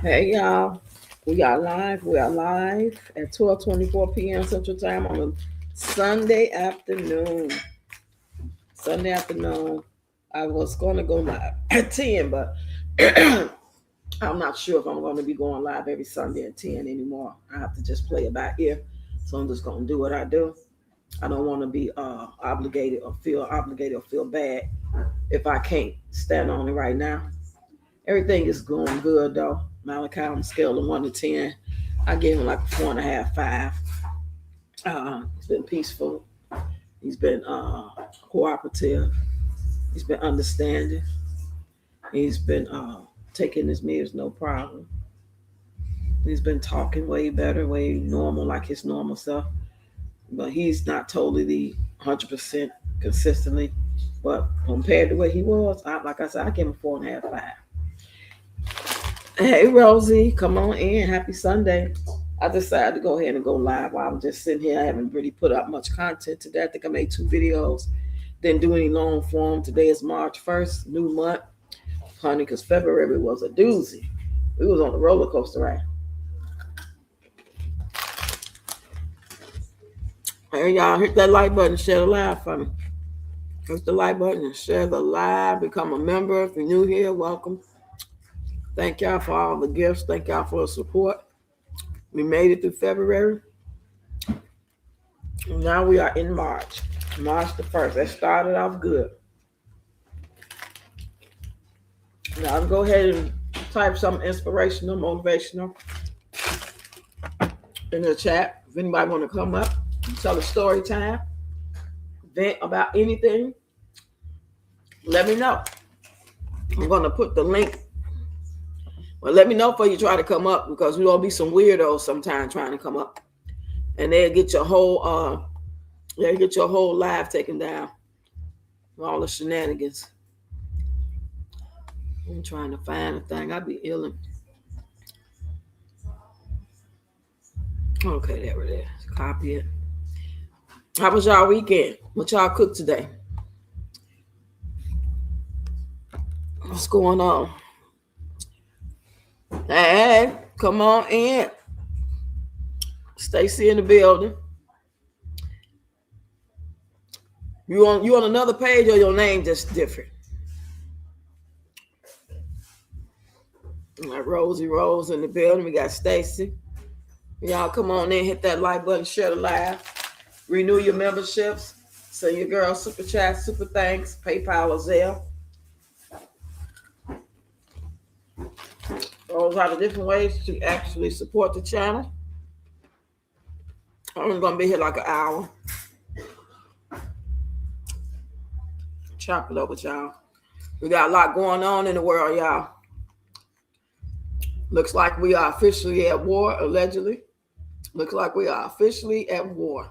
Hey y'all, we are live. We are live at 12:24 p.m. Central Time on a Sunday afternoon. Sunday afternoon. I was going to go live at 10, but I'm not sure if I'm going to be going live every Sunday at 10 anymore. I have to just play it by ear. So I'm just going to do what I do. I don't want to be obligated or feel bad if I can't stand on it right now. Everything is going good though. Malachi on a scale of 1 to 10, I gave him like a 4.5, 5. He's been peaceful. He's been cooperative. He's been understanding. He's been taking his meals no problem. He's been talking way better, way normal, like his normal self. But he's not totally 100% consistently. But compared to what he was, like I said, I gave him 4.5, 5. Hey Rosie, come on in. Happy Sunday. I decided to go ahead and go live while I'm just sitting here. I haven't really put out much content today. I think I made 2 videos. Didn't do any long form. Today is March 1st, new month. Honey, because February was a doozy. We was on the roller coaster ride. Hey y'all, hit that like button, share the live for me. Hit the like button and share the live. Become a member. If you're new here, welcome. Thank y'all for all the gifts. Thank y'all for the support. We made it through February. Now we are in March. March the 1st. That started off good. Now I'll go ahead and type something inspirational, motivational in the chat. If anybody want to come up and tell a story time, vent about anything, let me know. I'm going to put the link. Well, let me know before you try to come up, because we're going to be some weirdos sometimes trying to come up. And they'll get your whole live taken down. All the shenanigans. I'm trying to find a thing. I'll be ill. Okay, there it is. Copy it. How was y'all weekend? What y'all cooked today? What's going on? Hey, come on in. Stacy in the building. You on another page, or your name just different? Like Rosie Rose in the building. We got Stacy. Y'all come on in, hit that like button, share the live, renew your memberships, send your girl super chat, super thanks, PayPal or Zelle. Those are the different ways to actually support the channel. I'm gonna be here like an hour. Chop it up with y'all. We got a lot going on in the world, y'all. Looks like we are officially at war, allegedly. Looks like we are officially at war.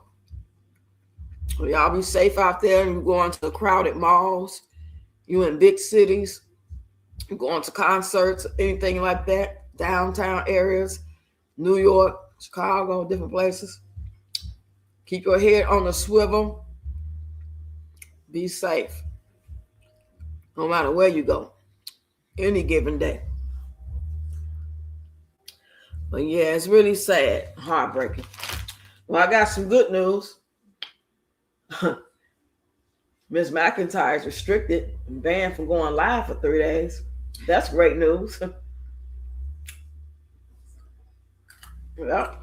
So y'all be safe out there. You're going to crowded malls. You in big cities. You're going to concerts, anything like that. Downtown areas, New York, Chicago, different places. Keep your head on the swivel. Be safe. No matter where you go. Any given day. But yeah, it's really sad. Heartbreaking. Well, I got some good news. Miss McIntyre is restricted and banned from going live for 3 days. That's great news. Yeah.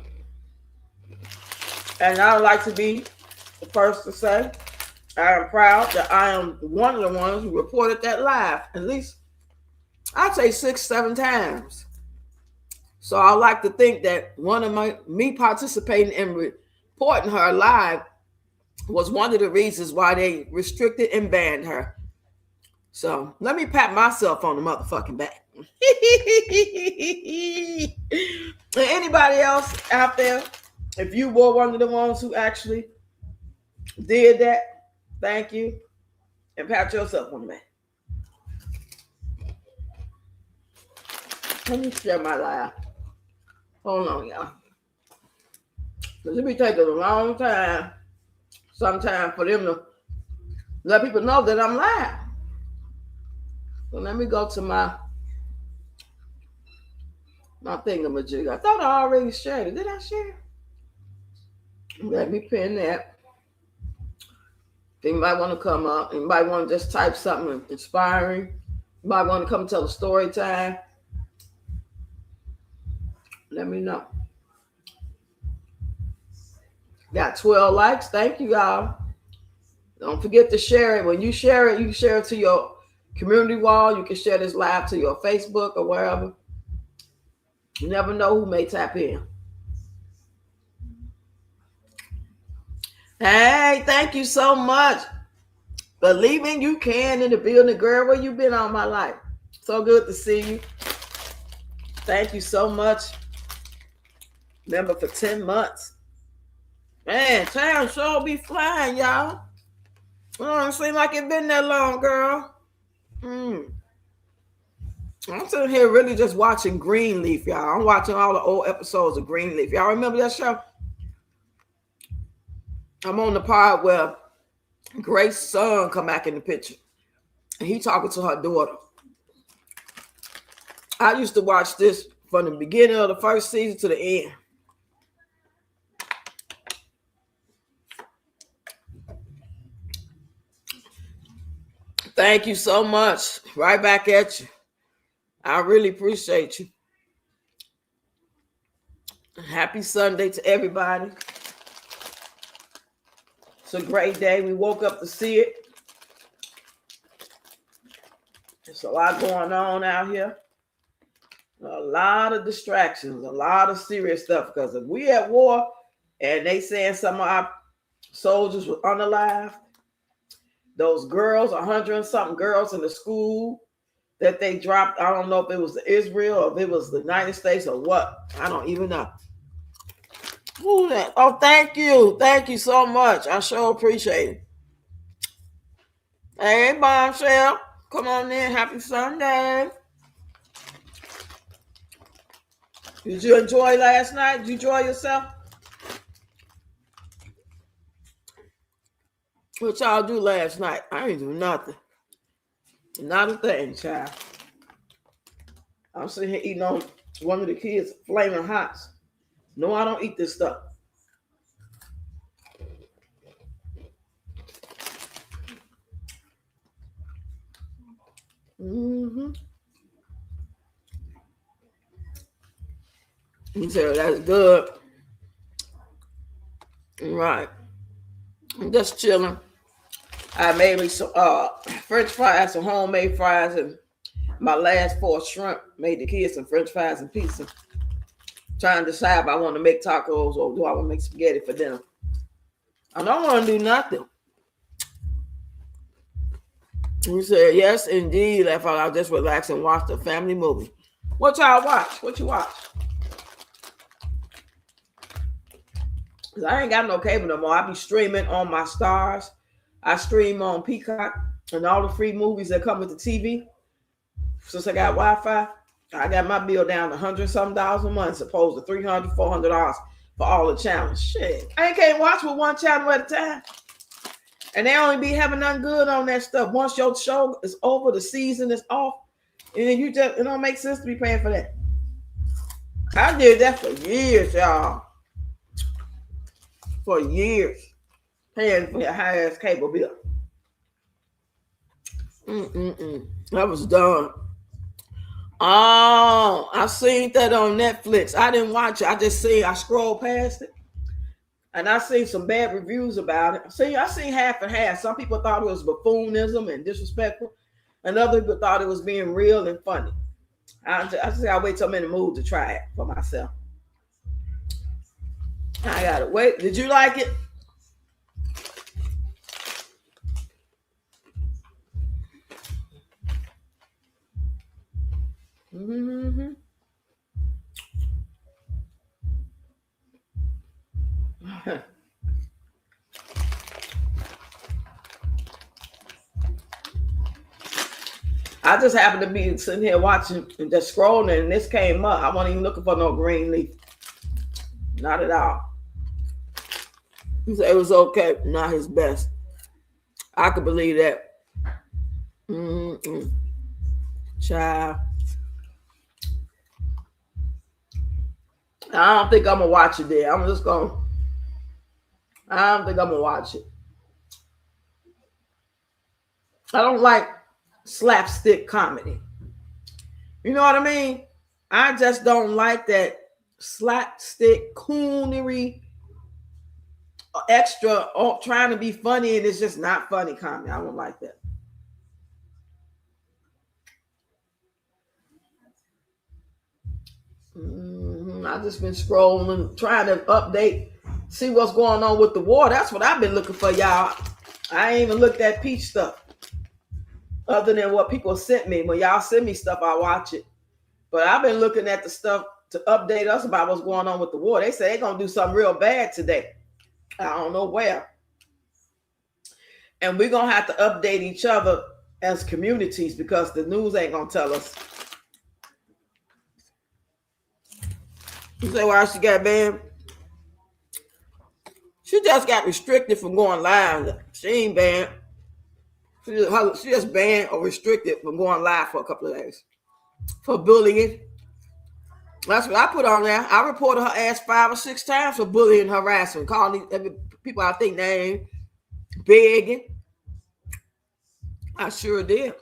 And I would like to be the first to say I am proud that I am one of the ones who reported that live. At least I'd say 6, 7 times. So I like to think that one of me participating in reporting her live was one of the reasons why they restricted and banned her. So let me pat myself on the motherfucking back. Anybody else out there, if you were one of the ones who actually did that, thank you. And pat yourself on the back. Let me share my live. Hold on, y'all. It be taking a long time sometimes for them to let people know that I'm live. So let me go to my My thingamajig. I thought I already shared it. Did I share it? Let me pin that. You might want to come up. You might want to just type something inspiring. You might want to come tell a story time. Let me know. Got 12 likes. Thank you, y'all. Don't forget to share it. When you share it, you can share it to your community wall. You can share this live to your Facebook or wherever. You never know who may tap in. Hey, thank you so much. Believing you can in the building. Girl, where you been all my life? So good to see you. Thank you so much. Remember for 10 months. Man, time sure be flying, y'all. Don't seem like it been that long, girl. I'm sitting here really just watching Greenleaf, y'all. I'm watching all the old episodes of Greenleaf. Y'all remember that show? I'm on the part where Grace's son come back in the picture. And he talking to her daughter. I used to watch this from the beginning of the first season to the end. Thank you so much. Right back at you. I really appreciate you. Happy Sunday to everybody. It's a great day. We woke up to see it. There's a lot going on out here. A lot of distractions, a lot of serious stuff. Because if we at war and they saying some of our soldiers were unalive, those girls, 100 and something girls in the school that they dropped, I don't know if it was Israel or if it was the United States or what. I don't even know. Who that? Oh, thank you. Thank you so much. I sure appreciate it. Hey, Bombshell. Come on in. Happy Sunday. Did you enjoy last night? Did you enjoy yourself? What y'all do last night? I didn't do nothing. Not a thing, child. I'm sitting here eating on one of the kids' flaming hots. No, I don't eat this stuff. He said, that's good. Right. I'm just chilling. I made me some French fries, some homemade fries, and my last 4 shrimp. Made the kids some French fries and pizza. Trying to decide if I want to make tacos or do I want to make spaghetti for dinner. I don't want to do nothing. He said, yes, indeed. I thought I'll just relax and watch the family movie. What y'all watch? What you watch? Because I ain't got no cable no more. I be streaming on my Stars. I stream on Peacock and all the free movies that come with the TV. Since I got Wi-Fi, I got my bill down to $100-something a month, opposed to $300, $400 for all the channels. Shit, I can't watch with one channel at a time. And they only be having nothing good on that stuff. Once your show is over, the season is off, and then it don't make sense to be paying for that. I did that for years, y'all. For years. Paying for your high-ass cable bill. That was done. Oh, I seen that on Netflix. I didn't watch it. I scrolled past it. And I seen some bad reviews about it. I seen half and half. Some people thought it was buffoonism and disrespectful. And other people thought it was being real and funny. I'll wait till I'm in the mood to try it for myself. I gotta wait. Did you like it? Mm-hmm. I just happened to be sitting here watching and just scrolling, and this came up. I wasn't even looking for no green leaf. Not at all. He said it was okay, not his best. I could believe that. Child. I don't think I'm gonna watch it there. I don't think I'm gonna watch it. I don't like slapstick comedy. You know what I mean? I just don't like that slapstick coonery, extra trying to be funny and it's just not funny comedy. I don't like that. I just been scrolling, trying to update, see what's going on with the war. That's what I've been looking for, y'all. I ain't even looked at peach stuff other than what people sent me. When y'all send me stuff, I watch it. But I've been looking at the stuff to update us about what's going on with the war. They say they're gonna do something real bad today. I don't know where. And we're gonna have to update each other as communities because the news ain't gonna tell us. You say why she got banned? She just got restricted from going live. She ain't banned. She just banned or restricted from going live for a couple of days for bullying. That's what I put on there. I reported her ass 5 or 6 times for bullying and harassment, calling people I think names, begging. I sure did.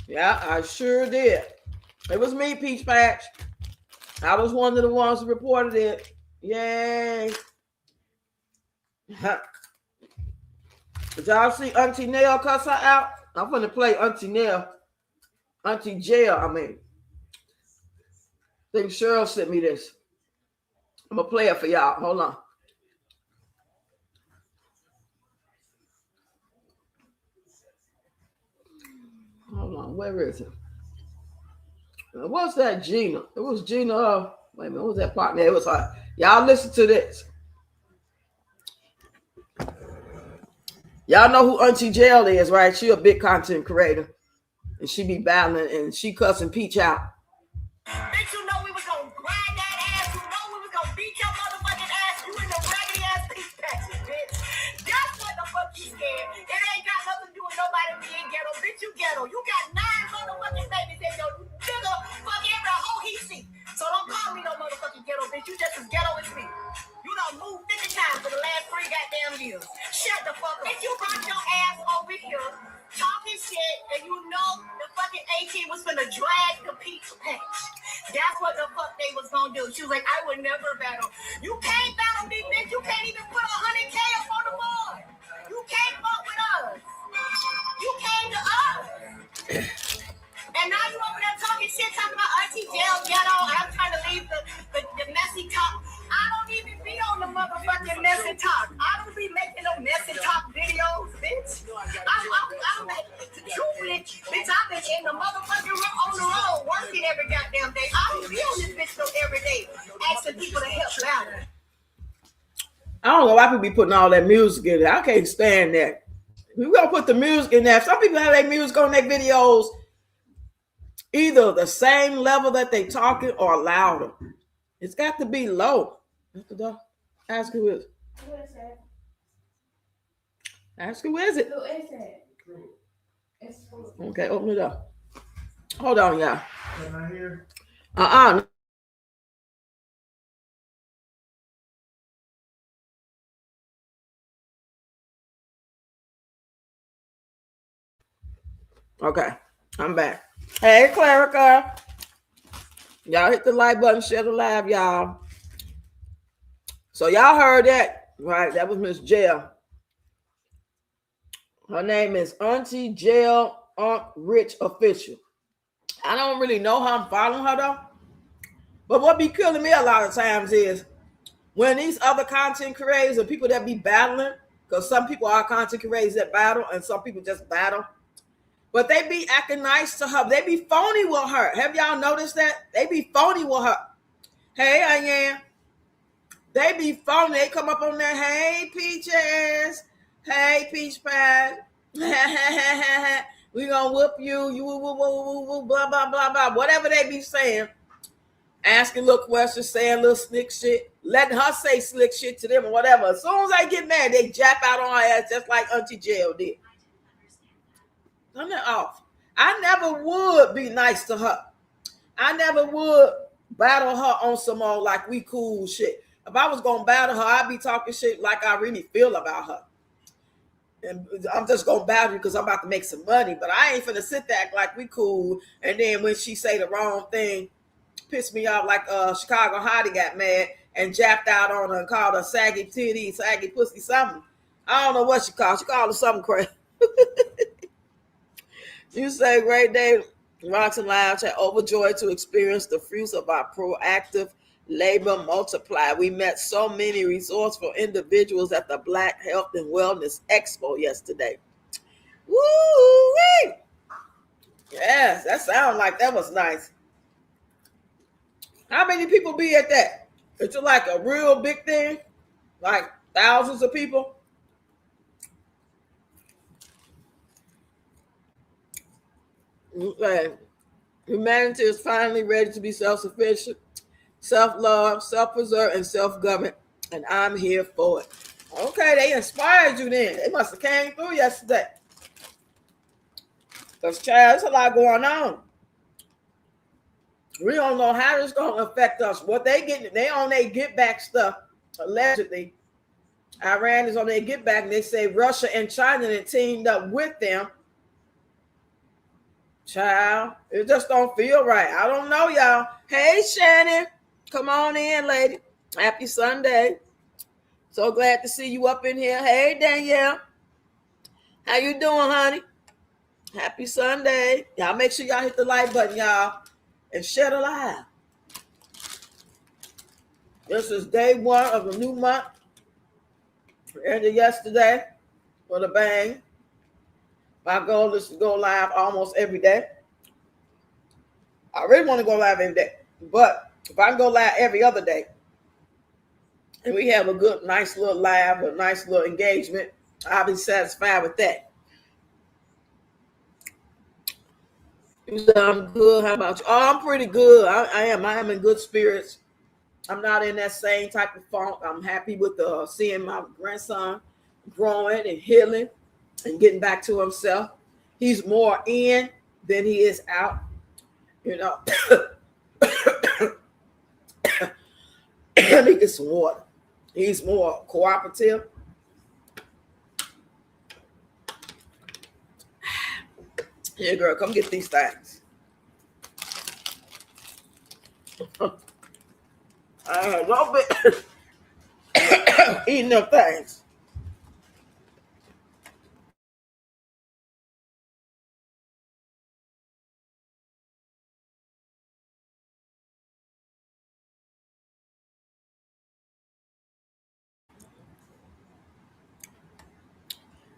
Yeah, I sure did. It was me, Peach Patch. I was one of the ones who reported it. Yay. Did y'all see Auntie Nell cuss her out? I'm going to play Auntie Nell. Auntie Jail, I mean. I think Cheryl sent me this. I'm going to play it for y'all. Hold on. Hold on. Where is it? What's that, Gina? It was Gina. Wait a minute. What was that partner? It was her. Y'all listen to this. Y'all know who Auntie Jail is, right? She a big content creator. And she be battling and she cussing Peach out. Bitch, you know we was gonna grind that ass. You know we was gonna beat your motherfucking ass. You in the raggedy ass Peach Patches, bitch. That's what the fuck you scared. It ain't got nothing to do with nobody being ghetto. Bitch, you ghetto. You got 9 motherfucking babies in your nigga. Fuck every hoe he see. So don't call me no motherfucking ghetto, bitch. You just as ghetto as me. You done moved 50 times for the last 3 goddamn years. Shut the fuck up. If you brought your ass over here talking shit and you know the fucking A-team was finna drag the Peach Patch. That's what the fuck they was gonna do. She was like, I would never battle. You can't battle me, bitch. You can't even put 100K up on the board. You can't fuck with us. You came to us. And now you over there talking shit, talking about Auntie Jail ghetto. I'm trying to leave the messy talk. I don't even be on the motherfucking messy talk. I don't be making no messy talk videos, bitch. I'm truthfully, bitch, I've been in the motherfucking room on the road working every goddamn day. I don't be on this bitch no every day asking people to help louder. I don't know why people be putting all that music in there. I can't stand that. We're gonna put the music in there. Some people have their music on their videos either the same level that they talking or louder. It's got to be low. Ask who is it. Who is it? Ask who is it. Who is it? It's okay, open it up. Hold on, y'all. Am I here? Okay, I'm back. Hey, Clarica. Y'all hit the like button, share the live, y'all. So y'all heard that, right? That was Miss Jail. Her name is Auntie Jail Aunt Rich Official. I don't really know how I'm following her though. But what be killing me a lot of times is when these other content creators and people that be battling, because some people are content creators that battle and some people just battle. But they be acting nice to her. They be phony with her. Have y'all noticed that? They be phony with her. Hey, I am. They be phony. They come up on there. Hey, Peaches. Hey, Peach Pie. We gonna whoop you. You blah, blah, blah, blah. Whatever they be saying. Asking little questions, saying little slick shit. Letting her say slick shit to them or whatever. As soon as I get mad, they jap out on her ass just like Auntie Jail did. Turn that off. I never would be nice to her. I never would battle her on some more like we cool shit. If I was gonna battle her, I'd be talking shit like I really feel about her. And I'm just gonna battle because I'm about to make some money. But I ain't finna sit there like we cool. And then when she say the wrong thing, piss me off like Chicago Hottie got mad and japped out on her and called her saggy titty, saggy pussy, something. I don't know what she called. She called her something crazy. You say, great day, Rocks and Lounge, are overjoyed to experience the fruits of our proactive labor multiply. We met so many resourceful individuals at the Black Health and Wellness Expo yesterday. Woo! Yes, that sounds like that was nice. How many people be at that? It's like a real big thing, like thousands of people. Okay. Humanity is finally ready to be self-sufficient, self-love, self-preserve, and self-government, and I'm here for it. Okay, they inspired you then. They must have came through yesterday. Because, child, there's a lot going on. We don't know how it's going to affect us. What they get, they on their get back stuff, allegedly. Iran is on their get back, and they say Russia and China that teamed up with them. Child, it just don't feel right. I don't know, y'all. Hey, Shannon, come on in, lady. Happy Sunday. So glad to see you up in here. Hey, Danielle. How you doing, honey? Happy Sunday. Y'all make sure y'all hit the like button, y'all, and share the live. This is day one of the new month. Ended yesterday with a bang. My goal is to go live almost every day. I really want to go live every day, but if I can go live every other day, and we have a good, nice little live, a nice little engagement, I'll be satisfied with that. You said I'm good. How about you? Oh, I'm pretty good. I am. I am in good spirits. I'm not in that same type of funk. I'm happy with seeing my grandson growing and healing and getting back to himself. He's more in than he is out. You know. Let me get some water. He's more cooperative. Here, girl, come get these things. I had a little bit eating them things.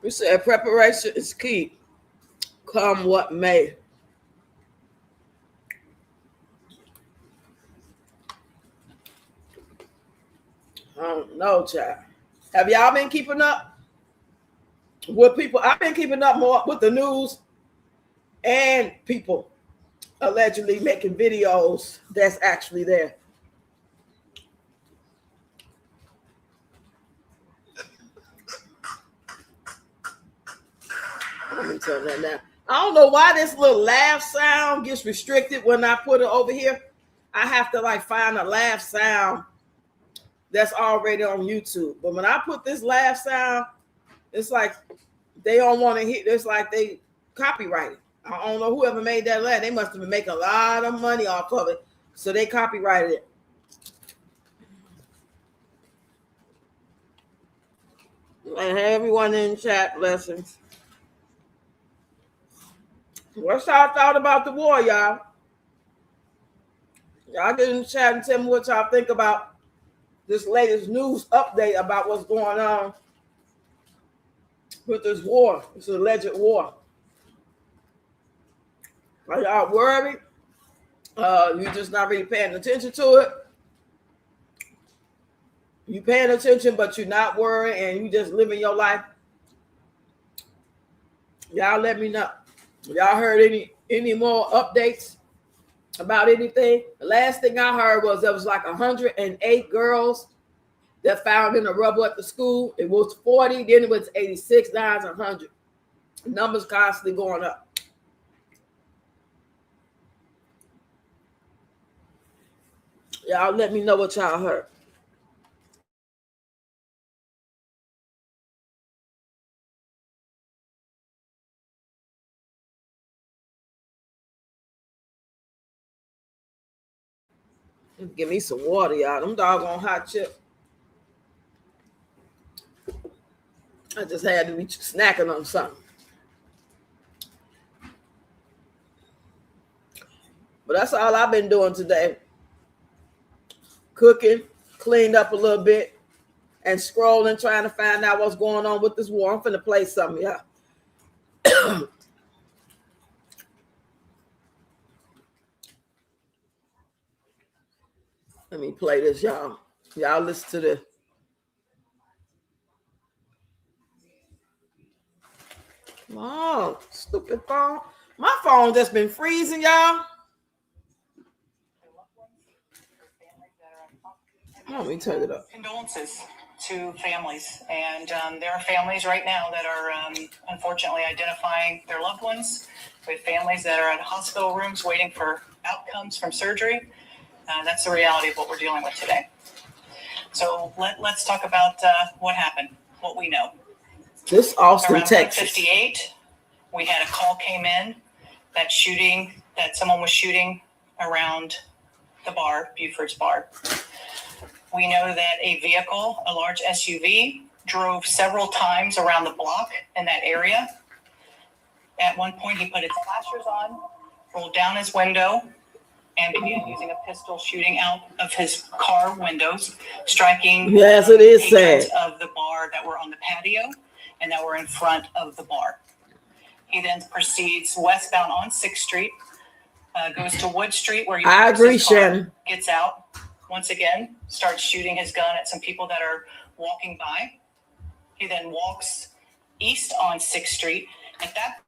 We said preparation is key. Come what may. I don't know, child. Have y'all been keeping up with people? I've been keeping up more with the news and people allegedly making videos that's actually there. Let me turn that down. I don't know why this little laugh sound gets restricted when I put it over here. I have to like find a laugh sound that's already on YouTube. But when I put this laugh sound, it's like they don't want to hear. It's like they copyrighted. I don't know whoever made that laugh. They must have been making a lot of money off of it, so they copyrighted it. And hey, everyone in chat, blessings. What's y'all thought about the war, y'all? Y'all get in the chat and tell me what y'all think about this latest news update about what's going on with this war, this alleged war. Are y'all worried? You just not really paying attention to it? You paying attention, but you're not worried, and you just living your life? Y'all let me know. Y'all heard any more updates about anything? The last thing I heard was there was like 108 girls that found in the rubble at the school. It was 40, then it was 86, now it's 100. The numbers constantly going up. Y'all let me know what y'all heard. Give me some water, y'all. Them doggone hot chips. I just had to be snacking on something. But that's all I've been doing today. Cooking, cleaned up a little bit, and scrolling, trying to find out what's going on with this war. I'm finna play something, y'all. Let me play this, y'all. Y'all listen to this. Oh, stupid phone. My phone just been freezing, y'all. Let me turn it up. Condolences to families. And there are families right now that are unfortunately identifying their loved ones. We have families that are at hospital rooms waiting for outcomes from surgery. That's the reality of what we're dealing with today. So let's talk about what happened, what we know. This Austin, around Texas. 58, we had a call came in that someone was shooting around the bar, Buford's Bar. We know that a vehicle, a large SUV, drove several times around the block in that area. At one point, he put his flashers on, rolled down his window, and began using a pistol, shooting out of his car windows, striking Yes, it is patrons sad. of the bar that were on the patio and that were in front of the bar. He then proceeds westbound on 6th Street, goes to Wood Street where he I agree, his car, Shannon. gets out, once again, starts shooting his gun at some people that are walking by. He then walks east on 6th Street. At that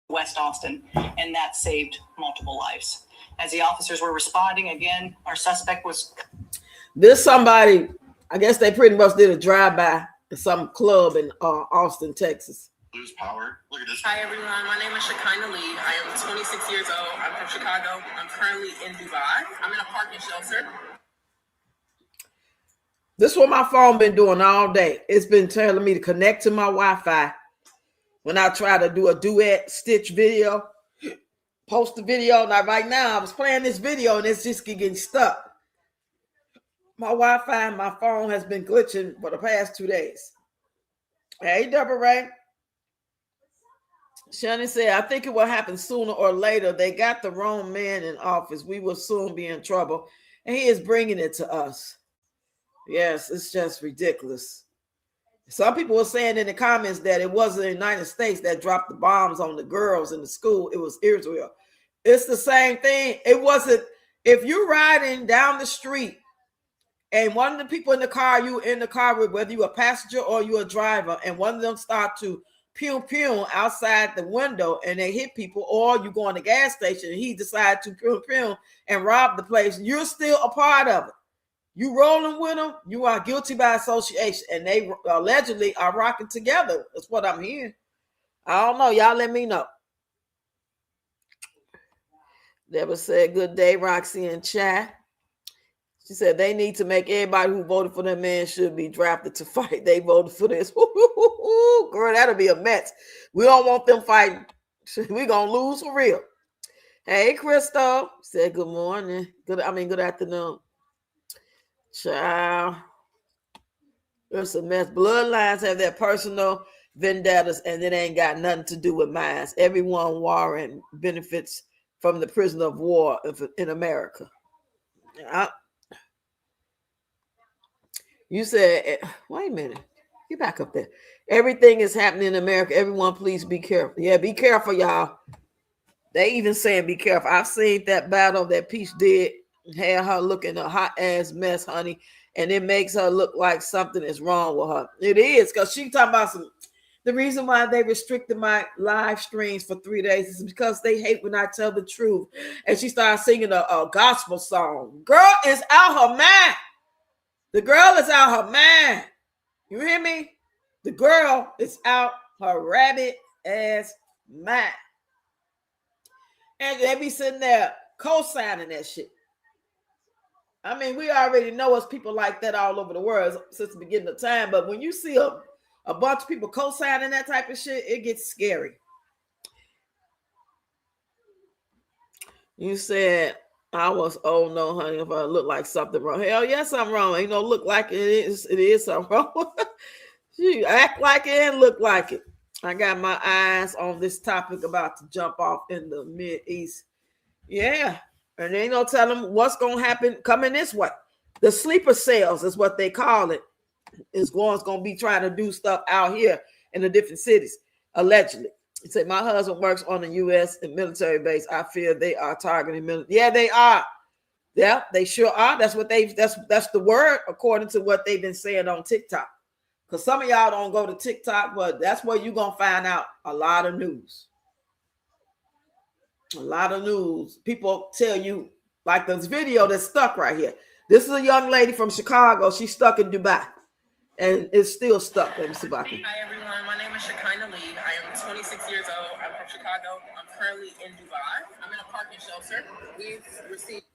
West Austin, and that saved multiple lives. As the officers were responding, again, our suspect was... This somebody, I guess they pretty much did a drive-by at some club in Austin, Texas. Lose power. Look at this. Hi everyone, my name is Shekinah Lee. I am 26 years old. I'm from Chicago. I'm currently in Dubai. I'm in a parking shelter. This is what my phone been doing all day. It's been telling me to connect to my Wi-Fi when I try to do a duet stitch video, post the video. Now right now I was playing this video and it's just getting stuck. My Wi-Fi and my phone has been glitching for the past 2 days. Hey, Deborah Ray. Shannon said, I think it will happen sooner or later. They got the wrong man in office. We will soon be in trouble. And he is bringing it to us. Yes, it's just ridiculous. Some people were saying in the comments that it wasn't the United States that dropped the bombs on the girls in the school. It was Israel. It's the same thing. It wasn't, if you're riding down the street and one of the people in the car, you in the car with, whether you're a passenger or you're a driver, and one of them start to pew pew outside the window and they hit people, or you go in the gas station and he decides to pew pew and rob the place, you're still a part of it. You rolling with them, you are guilty by association, and they allegedly are rocking together. That's what I'm hearing. I don't know. Y'all let me know. Deborah said, good day, Roxy in chat. She said they need to make everybody who voted for that man should be drafted to fight. They voted for this. Girl, that'll be a mess. We don't want them fighting. We're going to lose for real. Hey, Crystal. Said good morning. Good afternoon. Child. It's a mess. Bloodlines have their personal vendettas, and it ain't got nothing to do with mine. Everyone warring benefits from the prisoner of war in America. You said, wait a minute. Get back up there. Everything is happening in America. Everyone, please be careful. Yeah, be careful, y'all. They even saying be careful. I've seen that battle that Peach did, had her looking a hot ass mess, honey, and it makes her look like something is wrong with her. It is, because she talking about some The reason why they restricted my live streams for 3 days is because they hate when I tell the truth. And she started singing a gospel song. Girl is out her mind. The girl is out her mind. You hear me? The girl is out her rabbit ass mind. And they be sitting there co-signing that shit. I mean, we already know us people like that all over the world since the beginning of time. But when you see a bunch of people co-signing that type of shit, it gets scary. You said I was, oh no, honey, if I look like something wrong. Hell yes, I'm wrong. You know, look like it is something wrong. You act like it and look like it. I got my eyes on this topic about to jump off in the Mid-East. Yeah. And they ain't no telling what's going to happen coming this way. The sleeper cells is what they call it. Is going to be trying to do stuff out here in the different cities, allegedly. He said, my husband works on a U.S. military base. I fear they are targeting military. Yeah, they are. Yeah, they sure are. That's what that's the word according to what they've been saying on TikTok. Because some of y'all don't go to TikTok, but that's where you're going to find out a lot of news. A lot of news. People tell you, like this video that's stuck right here. This is a young lady from Chicago. She's stuck in Dubai. And it's still stuck. Let me see if I can. Hi everyone, my name is Shekinah Lee. I am 26 years old. I'm from Chicago. I'm currently in Dubai. I'm in a parking shelter. We've received.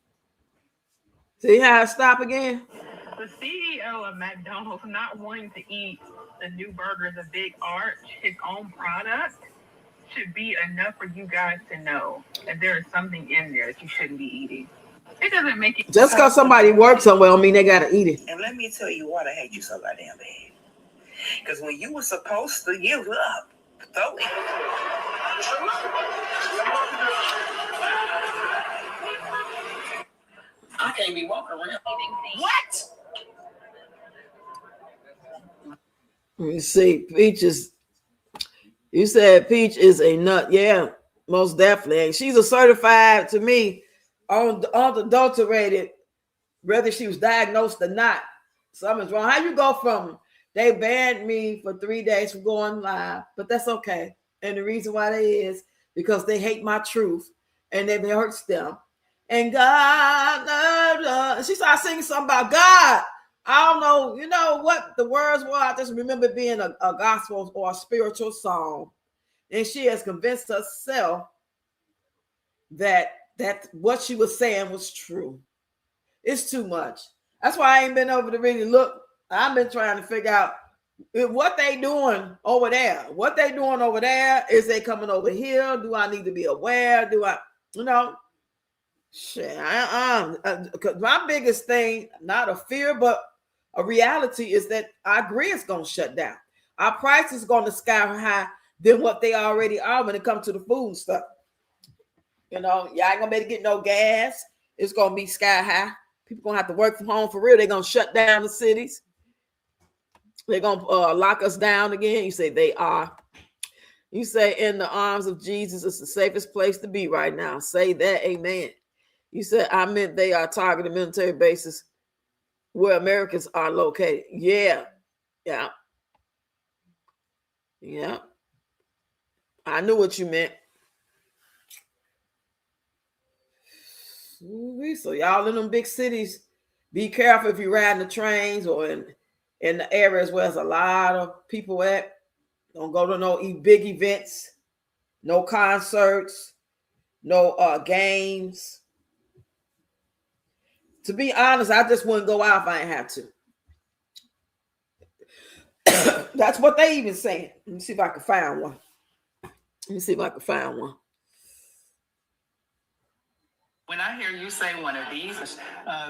See how it stop again? The CEO of McDonald's not wanting to eat the new burger, the Big Arch, his own product, should be enough for you guys to know that there is something in there that you shouldn't be eating. It doesn't make it. Just because somebody works somewhere don't mean they got to eat it. And let me tell you why I hate you so goddamn bad. Because when you were supposed to give up, throw it. I can't be walking around. What? You see, Peach is. You said Peach is a nut. Yeah, most definitely. And she's a certified, to me, unadulterated, whether she was diagnosed or not. Something's wrong. How you go from they banned me for 3 days from going live, but that's okay. And the reason why that is because they hate my truth and it hurts them. And God, she started singing something about God. I don't know, you know what the words were. I just remember being a gospel or a spiritual song. And she has convinced herself that what she was saying was true. It's too much. That's why I ain't been over to really look. I've been trying to figure out what they doing over there. What they doing over there? Is they coming over here? Do I need to be aware? Do I, you know? Shit, my biggest thing, not a fear, but a reality is that our grid's going to shut down. Our price is going to sky high than what they already are when it comes to the food stuff. You know, y'all ain't going to be able to get no gas. It's going to be sky high. People going to have to work from home for real. They're going to shut down the cities. They're going to lock us down again. You say they are. You say in the arms of Jesus, it's the safest place to be right now. Say that, amen. You said, I meant they are targeting military bases where Americans are located. Yeah. I knew what you meant. So y'all in them big cities, be careful if you're riding the trains or in the areas where there's a lot of people at. Don't go to no big events, no concerts, no games. To be honest, I just wouldn't go out if I didn't have to. That's what they even saying. Let me see if I can find one. When I hear you say one of these,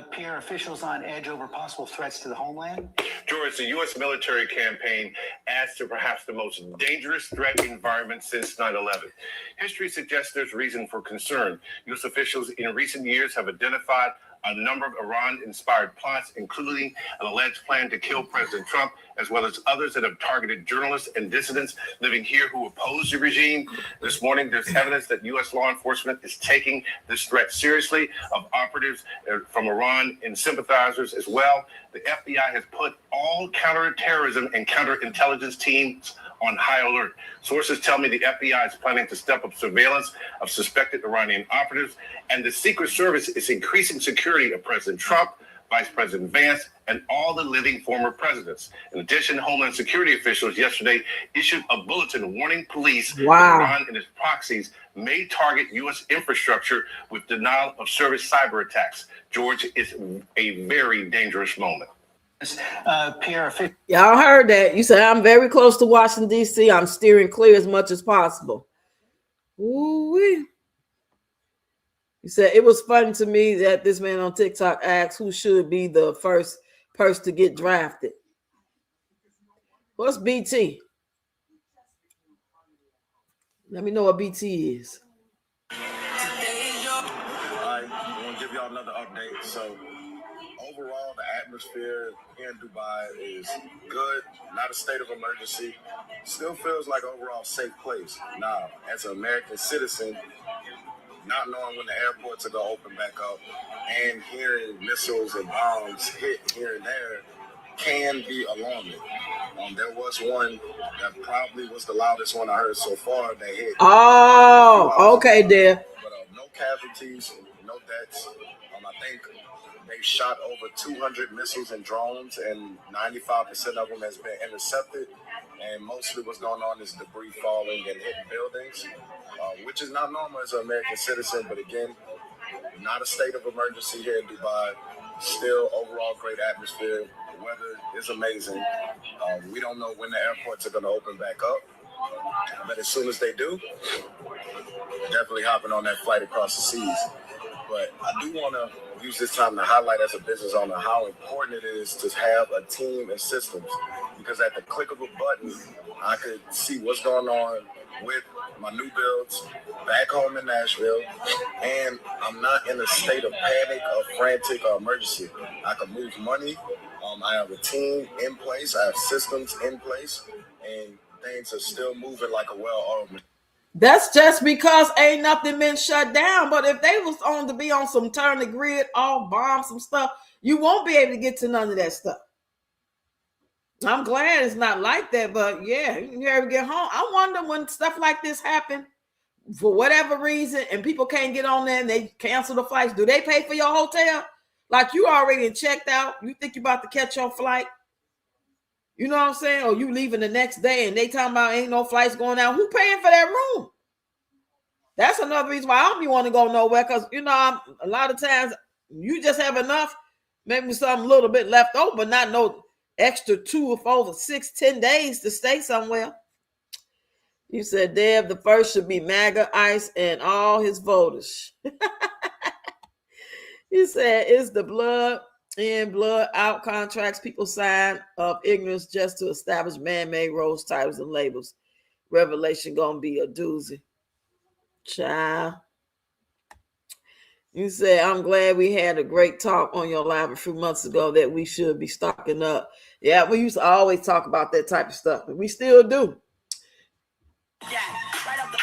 Pierre, officials on edge over possible threats to the homeland. George, the U.S. military campaign adds to perhaps the most dangerous threat environment since 9/11. History suggests there's reason for concern. U.S. officials in recent years have identified a number of Iran-inspired plots, including an alleged plan to kill President Trump, as well as others that have targeted journalists and dissidents living here who oppose the regime. This morning, there's evidence that U.S. law enforcement is taking this threat seriously, of operatives from Iran and sympathizers as well. The FBI has put all counterterrorism and counterintelligence teams on high alert. Sources tell me the FBI is planning to step up surveillance of suspected Iranian operatives, and the Secret Service is increasing security of President Trump, Vice President Vance, and all the living former presidents. In addition, Homeland Security officials yesterday issued a bulletin warning police that Iran and its proxies may target U.S. infrastructure with denial of service cyber attacks. George, it's a very dangerous moment. Y'all heard that. You said, I'm very close to Washington, D.C. I'm steering clear as much as possible. Ooh-wee. He said, it was funny to me that this man on TikTok asked who should be the first person to get drafted. What's BT? Let me know what BT is. All right, I want to give y'all another update. So overall, the atmosphere here in Dubai is good, not a state of emergency. Still feels like overall safe place. Now, as an American citizen, not knowing when the airports are going to open back up and hearing missiles and bombs hit here and there can be alarming. There was one that probably was the loudest one I heard so far that hit. Oh, okay, there. But no casualties, no deaths. I think they shot over 200 missiles and drones, and 95% of them has been intercepted. And mostly what's going on is debris falling and hitting buildings, which is not normal as an American citizen. But again, not a state of emergency here in Dubai. Still overall great atmosphere. The weather is amazing. We don't know when the airports are going to open back up. But as soon as they do, definitely hopping on that flight across the seas. But I do want to use this time to highlight as a business owner how important it is to have a team and systems, because at the click of a button, I could see what's going on with my new builds back home in Nashville, and I'm not in a state of panic or frantic or emergency. I can move money. I have a team in place. I have systems in place, and things are still moving like a well-oiled machine. That's just because ain't nothing been shut down. But if they was on to be on some turn the grid, all bomb some stuff, you won't be able to get to none of that stuff. I'm glad it's not like that, but yeah, you ever get home. I wonder when stuff like this happen for whatever reason and people can't get on there and they cancel the flights. Do they pay for your hotel? Like you already checked out, you think you're about to catch your flight? You know what I'm saying? Or you leaving the next day and they talking about ain't no flights going out. Who paying for that room? That's another reason why I don't be want to go nowhere, because, you know, a lot of times you just have enough, maybe something a little bit left over, but not no extra 2 or 4 or 6, 10 days to stay somewhere. You said, Dev, the first should be MAGA, ICE, and all his voters. He said, it's the blood in, blood out contracts people sign of ignorance just to establish man-made roles, titles, and labels. Revelation gonna be a doozy. Child. You said, I'm glad we had a great talk on your live a few months ago that we should be stocking up. Yeah, we used to always talk about that type of stuff, and we still do. Yeah, right up the.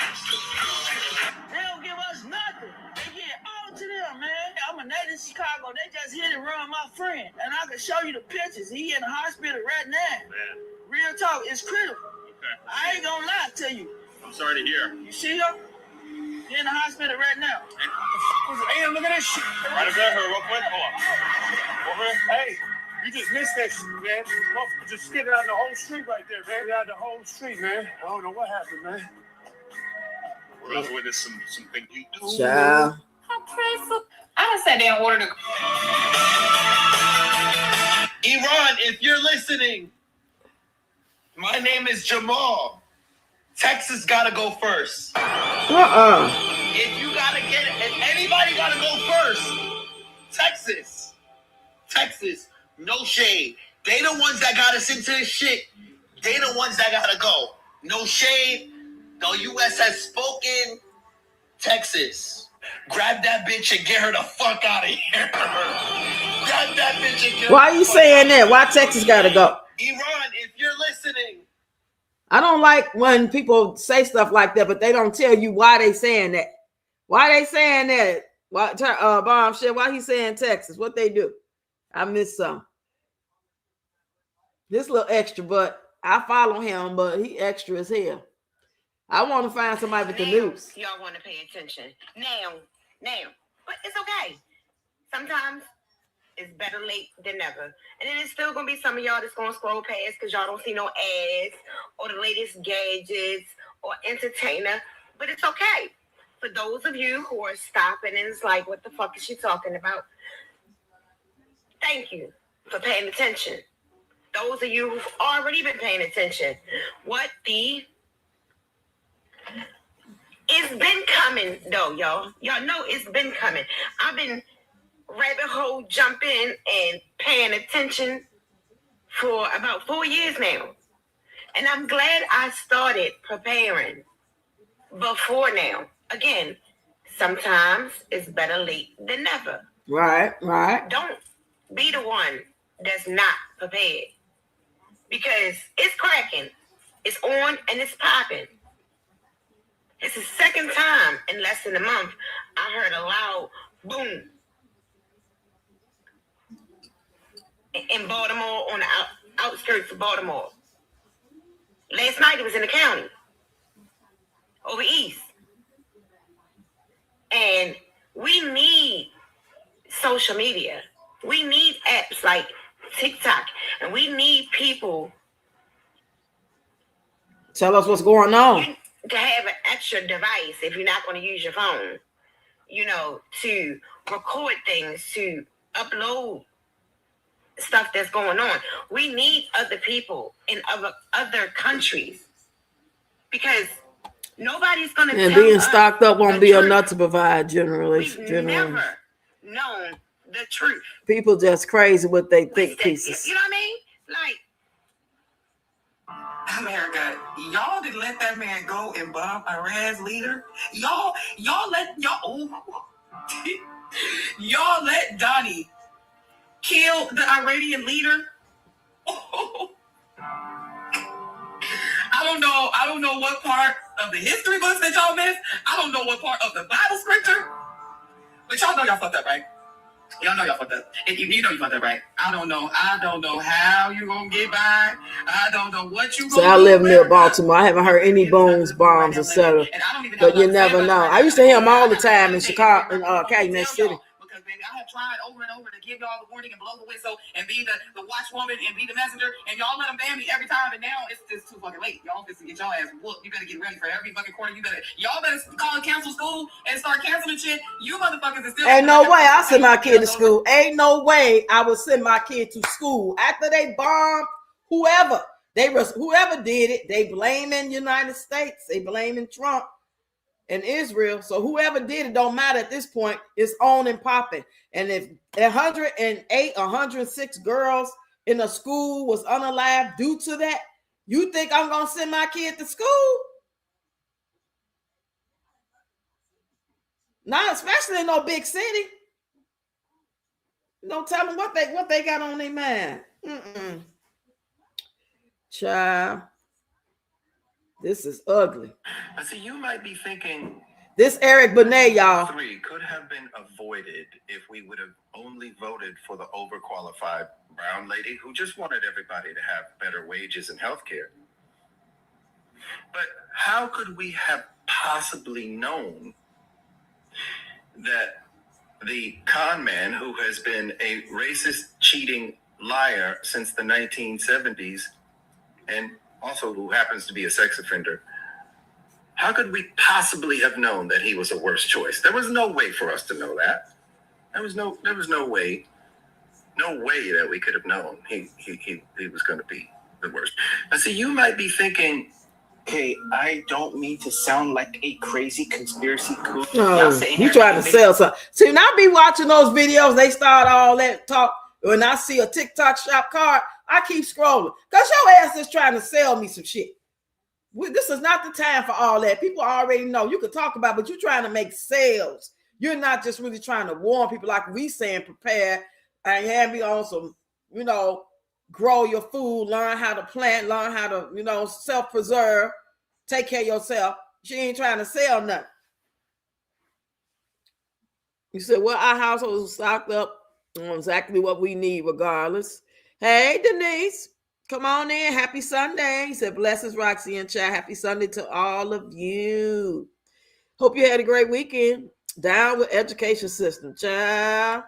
They don't give us nothing. They get all to them, man. I'm a native Chicago. They just hit and run my friend, and I can show you the pictures. He in the hospital right now. Man. Real talk, it's critical. Okay. I ain't gonna lie to you. I'm sorry to hear. You see him? He in the hospital right now. Hey, look at this shit. Right up there, real quick. Hold on. Over here. Hey. You just missed that shit, man. Just skidding out the whole street right there, man. Out the whole street, man. I don't know what happened, man. We're about to witness some things you do. Child. I sat there and ordered Iran, if you're listening, my name is Jamal. Texas gotta go first. If you gotta get it, if anybody gotta go first, Texas. No shade. They the ones that got us into this shit. They the ones that gotta go. No shade. The U.S. has spoken. Texas. Grab that bitch and get her the fuck out of here. Grab that bitch and get her. Why are you saying that? Why Texas gotta go? Iran, if you're listening. I don't like when people say stuff like that, but they don't tell you why they saying that. Why they saying that? Why, Bombshell, why he saying Texas? What they do? I missed some. This little extra, but I follow him, but he extra as hell. I want to find somebody with the news. Y'all want to pay attention. Now. But it's okay. Sometimes it's better late than never. And then it's still going to be some of y'all that's going to scroll past because y'all don't see no ads or the latest gadgets or entertainer. But it's okay. For those of you who are stopping and it's like, what the fuck is she talking about? Thank you for paying attention. Those of you who've already been paying attention, it's been coming though, y'all. Y'all know it's been coming. I've been rabbit hole jumping and paying attention for about 4 years now. And I'm glad I started preparing before now. Again, sometimes it's better late than never. Right. Don't be the one that's not prepared. Because it's cracking. It's on and it's popping. It's the second time in less than a month I heard a loud boom in Baltimore, on the outskirts of Baltimore. Last night it was in the county, over east. And we need social media. We need apps like TikTok. And we need people. Tell us what's going on. To have an extra device if you're not going to use your phone, to record things, to upload stuff that's going on. We need other people in other countries because nobody's going to. And being stocked up won't be enough to provide generally. We've never known the truth. People just crazy what they think pieces. You know what I mean? Like, America, y'all didn't let that man go and bomb Iran's leader. Y'all let Donnie kill the Iranian leader. I don't know what part of the history books that y'all missed. I don't know what part of the Bible scripture. But y'all know y'all fucked up, right? Y'all know y'all fucked up. You know you fucked up, right? I don't know how you gonna get by. I don't know what you gonna do. So I live near Baltimore. I haven't heard any booms, bombs, etc. But you never know. I used to hear them all the time in Chicago, in Calumet City. Because baby, I have tried over and over to give y'all the warning and blow the whistle and be the watchwoman and be the messenger, and y'all let them ban me every time. And now it's just too fucking late. Y'all just get y'all ass whooped. You better get ready for every fucking quarter. Y'all better call and cancel school and start canceling shit. You motherfuckers is still. Ain't no way I send my kid to school. Ain't no way I would send my kid to school after they bombed whoever did it. They blaming United States. They blaming Trump and Israel. So whoever did it don't matter at this point. It's on and popping. And if 108, 106 girls in a school was unalived due to that, you think I'm gonna send my kid to school? Not especially in no big city. Don't tell them what they got on their mind. Child, this is ugly. So you might be thinking this Eric Benet, y'all. 3 could have been avoided if we would have only voted for the overqualified brown lady who just wanted everybody to have better wages and health care. But how could we have possibly known that the con man who has been a racist, cheating liar since the 1970s and also who happens to be a sex offender, how could we possibly have known that he was a worse choice? There was no way for us to know that. There was no way that we could have known he was going to be the worst. Now, see, you might be thinking, okay, I don't mean to sound like a crazy conspiracy kook. No, you trying to sell something. See, when I be watching those videos, they start all that talk. When I see a TikTok shop card, I keep scrolling. Because your ass is trying to sell me some shit. This is not the time for all that. People already know. You can talk about it, but you're trying to make sales. You're not just really trying to warn people like we saying prepare and be on some, grow your food, learn how to plant, learn how to, self-preserve, take care of yourself. She ain't trying to sell nothing. You said, well, our household is stocked up on exactly what we need regardless. Hey, Denise. Come on in. Happy Sunday. He said, blessings, Roxy and chat. Happy Sunday to all of you. Hope you had a great weekend. Down with education system, child.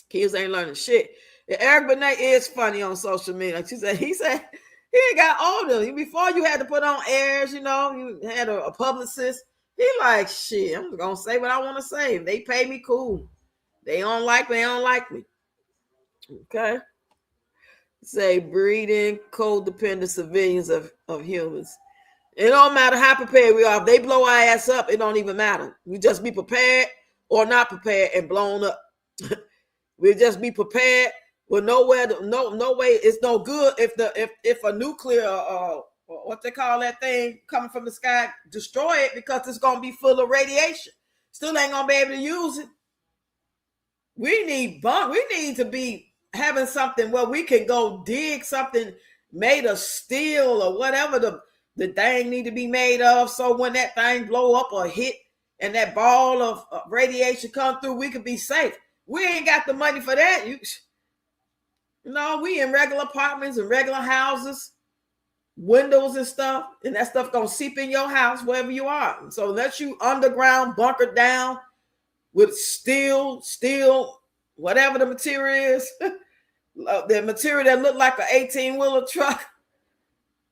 Kids ain't learning shit. And Eric Benet is funny on social media. He said he ain't got older. Before you had to put on airs, you had a publicist. He like, shit, I'm gonna say what I want to say. They pay me, cool. They don't like me, they don't like me. Okay. Say breeding codependent civilians of humans. It don't matter how prepared we are. If they blow our ass up, it don't even matter. We just be prepared or not prepared and blown up. We'll just be prepared with no way. It's no good if a nuclear what they call that thing coming from the sky destroy it, because it's gonna be full of radiation. Still ain't gonna be able to use it. We need to be having something where we can go dig something made of steel or whatever the thing need to be made of, so when that thing blow up or hit and that ball of radiation come through, we could be safe. We ain't got the money for that. We in regular apartments and regular houses, windows and stuff, and that stuff gonna seep in your house wherever you are. So unless you underground, bunkered down with steel, whatever the material is, the material that look like an 18-wheeler truck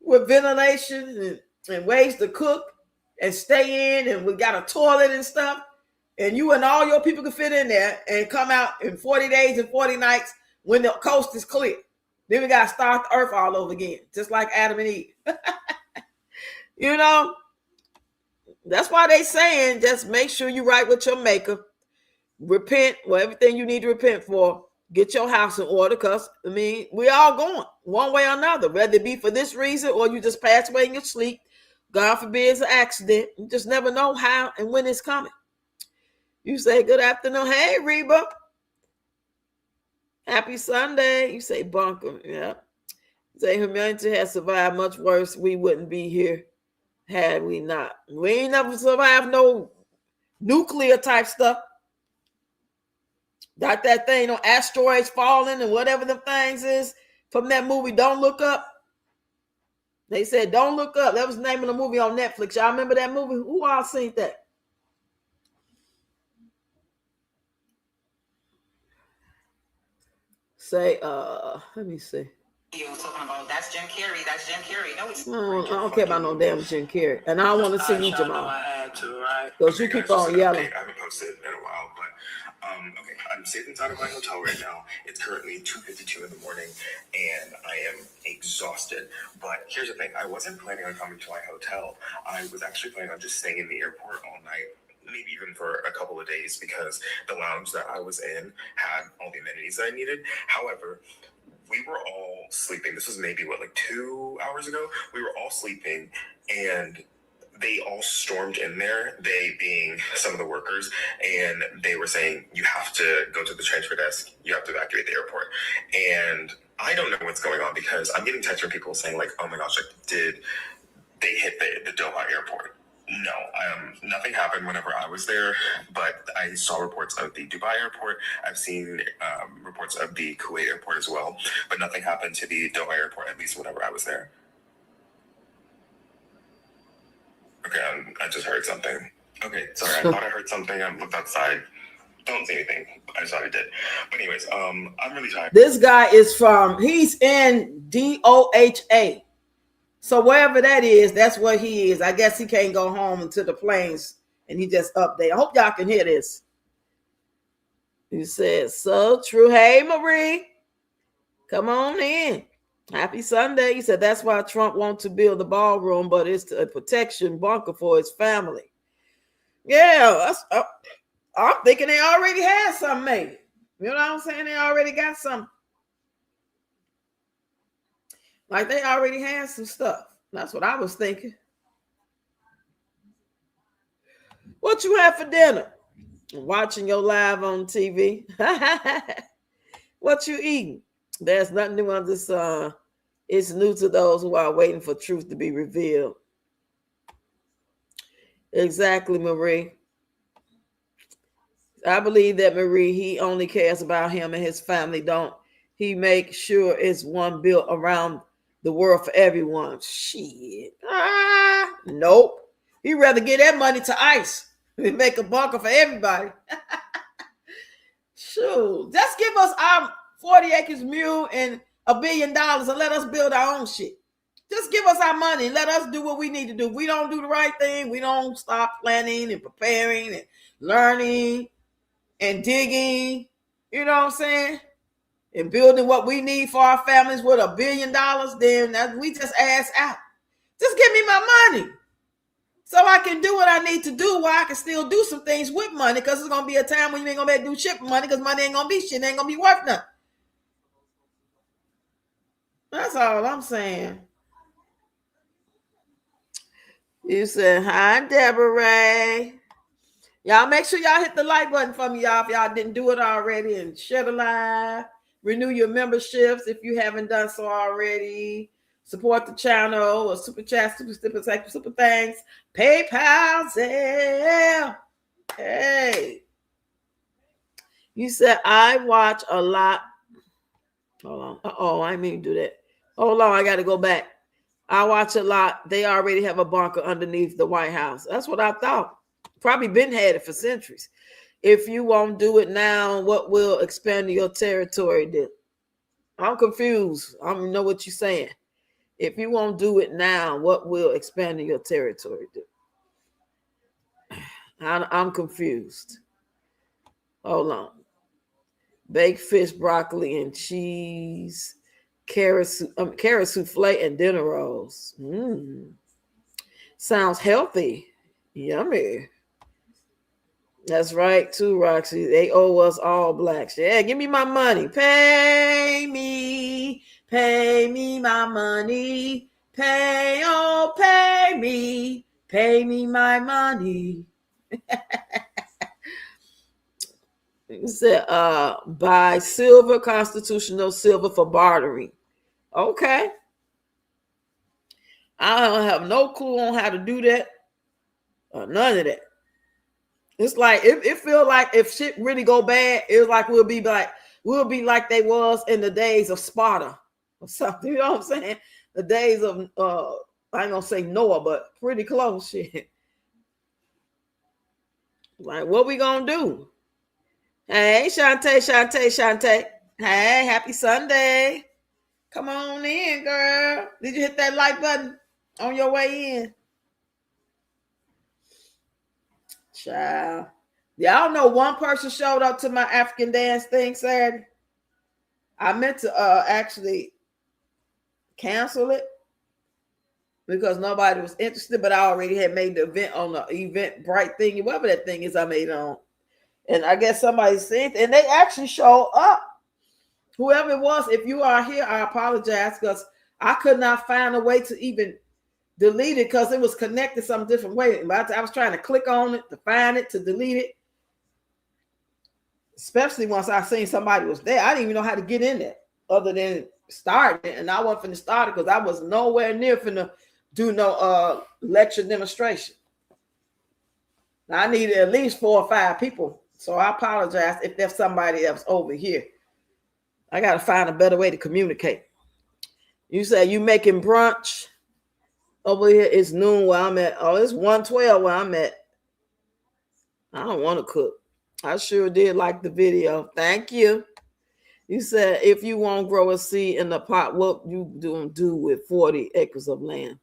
with ventilation and ways to cook and stay in, and we got a toilet and stuff, and you and all your people can fit in there and come out in 40 days and 40 nights when the coast is clear. Then we got to start the earth all over again, just like Adam and Eve. That's why they saying just make sure you right with your maker. Repent for everything you need to repent for. Get your house in order, because, we all going one way or another, whether it be for this reason or you just pass away in your sleep. God forbid it's an accident. You just never know how and when it's coming. You say, good afternoon. Hey, Reba. Happy Sunday. You say, bunker. Yeah. You say, humanity has survived much worse. We wouldn't be here had we not. We ain't never survived no nuclear type stuff. Got that thing on asteroids falling and whatever the things is from that movie, Don't Look Up. They said, Don't Look Up. That was the name of the movie on Netflix. Y'all remember that movie? Who all seen that? Say, let me see. You was talking about that's Jim Carrey. That's Jim Carrey. No, it's I don't care about no damn Jim Carrey. And I don't want to see you, Jamal. Because you keep on yelling. I haven't posted in a while, but okay, I'm safe inside of my hotel right now. It's currently 2:52 in the morning, and I am exhausted. But here's the thing: I wasn't planning on coming to my hotel. I was actually planning on just staying in the airport all night, maybe even for a couple of days, because the lounge that I was in had all the amenities that I needed. However, we were all sleeping. This was maybe, 2 hours ago? We were all sleeping, and they all stormed in there, they being some of the workers, and they were saying, you have to go to the transfer desk, you have to evacuate the airport. And I don't know what's going on, because I'm getting texts from people saying, oh my gosh, did they hit the Doha airport? No, nothing happened whenever I was there, but I saw reports of the Dubai airport. I've seen reports of the Kuwait airport as well, but nothing happened to the Doha airport, at least whenever I was there. Okay, I just heard something. Okay, sorry, I thought I heard something. I looked outside. Don't see anything. I just thought I did. But anyways, I'm really tired. This guy he's in DOHA. So wherever that is, that's where he is. I guess he can't go home until the planes, and he just up there. I hope y'all can hear this. He said, so true. Hey, Marie. Come on in. Happy Sunday. He said that's why Trump wants to build the ballroom, but it's a protection bunker for his family. Yeah, I'm thinking they already had something made. You know what I'm saying? They already got something. Like they already had some stuff. That's what I was thinking. What you have for dinner? Watching your live on TV. What you eating? There's nothing new on this. It's new to those who are waiting for truth to be revealed. Exactly, Marie. I believe that Marie, he only cares about him and his family. he makes sure it's one built around the world for everyone. Shit. Nope. He'd rather get that money to ICE than make a bunker for everybody. Shoot. Just give us our 40 acres mule and $1 billion and let us build our own shit. Just give us our money and let us do what we need to do. If we don't do the right thing, we don't stop planning and preparing and learning and digging, you know what I'm saying? And building what we need for our families with $1 billion, then we just ass out. Just give me my money so I can do what I need to do while I can still do some things with money, because it's going to be a time when you ain't going to be able to do shit with money because money ain't going to be shit. It ain't going to be worth nothing. That's all I'm saying. You said, hi, Deborah. Y'all make sure y'all hit the like button for me, y'all, if y'all didn't do it already, and share the live. Renew your memberships if you haven't done so already. Support the channel or super chat, super thanks. PayPal, Zelle. Hey. You said, I watch a lot. Hold on. Uh-oh, I didn't mean to do that. Hold on, I got to go back. I watch a lot. They already have a bunker underneath the White House. That's what I thought. Probably been had it for centuries. If you won't do it now, what will expand your territory do? I'm confused. I don't know what you're saying. If you won't do it now, what will expanding your territory do? I'm confused. Hold on. Baked fish, broccoli, and cheese, carrot souffle, and dinner rolls. Sounds healthy. Yummy. That's right, too, Roxy. They owe us all blacks. Yeah, give me my money. Pay me my money. Pay me my money. You said, buy silver, constitutional silver for bartering. Okay. I don't have no clue on how to do that. None of that. It's like it feel like if shit really go bad, it's like we'll be like they was in the days of Sparta or something. You know what I'm saying? The days of I ain't gonna say Noah, but pretty close shit. Like, what we gonna do? Hey, Shantae. Hey, happy Sunday. Come on in, girl. Did you hit that like button on your way in? Child. Y'all know one person showed up to my African dance thing Saturday. I meant to actually cancel it because nobody was interested, but I already had made the event on the Eventbrite thing, whatever that thing is I made it on. And I guess somebody seen it, and they actually showed up. Whoever it was, if you are here, I apologize because I could not find a way to even delete it because it was connected some different way. I was trying to click on it to find it, to delete it. Especially once I seen somebody was there. I didn't even know how to get in there other than starting it. And I wasn't finna start it because I was nowhere near finna do no lecture demonstration. I needed at least 4 or 5 people. So I apologize if there's somebody else over here. I got to find a better way to communicate. You say you making brunch? Over here it's noon where I'm at. Oh, it's 1:12 where I'm at. I don't want to cook. I sure did like the video. Thank you. You said if you won't grow a seed in the pot, what you do with 40 acres of land?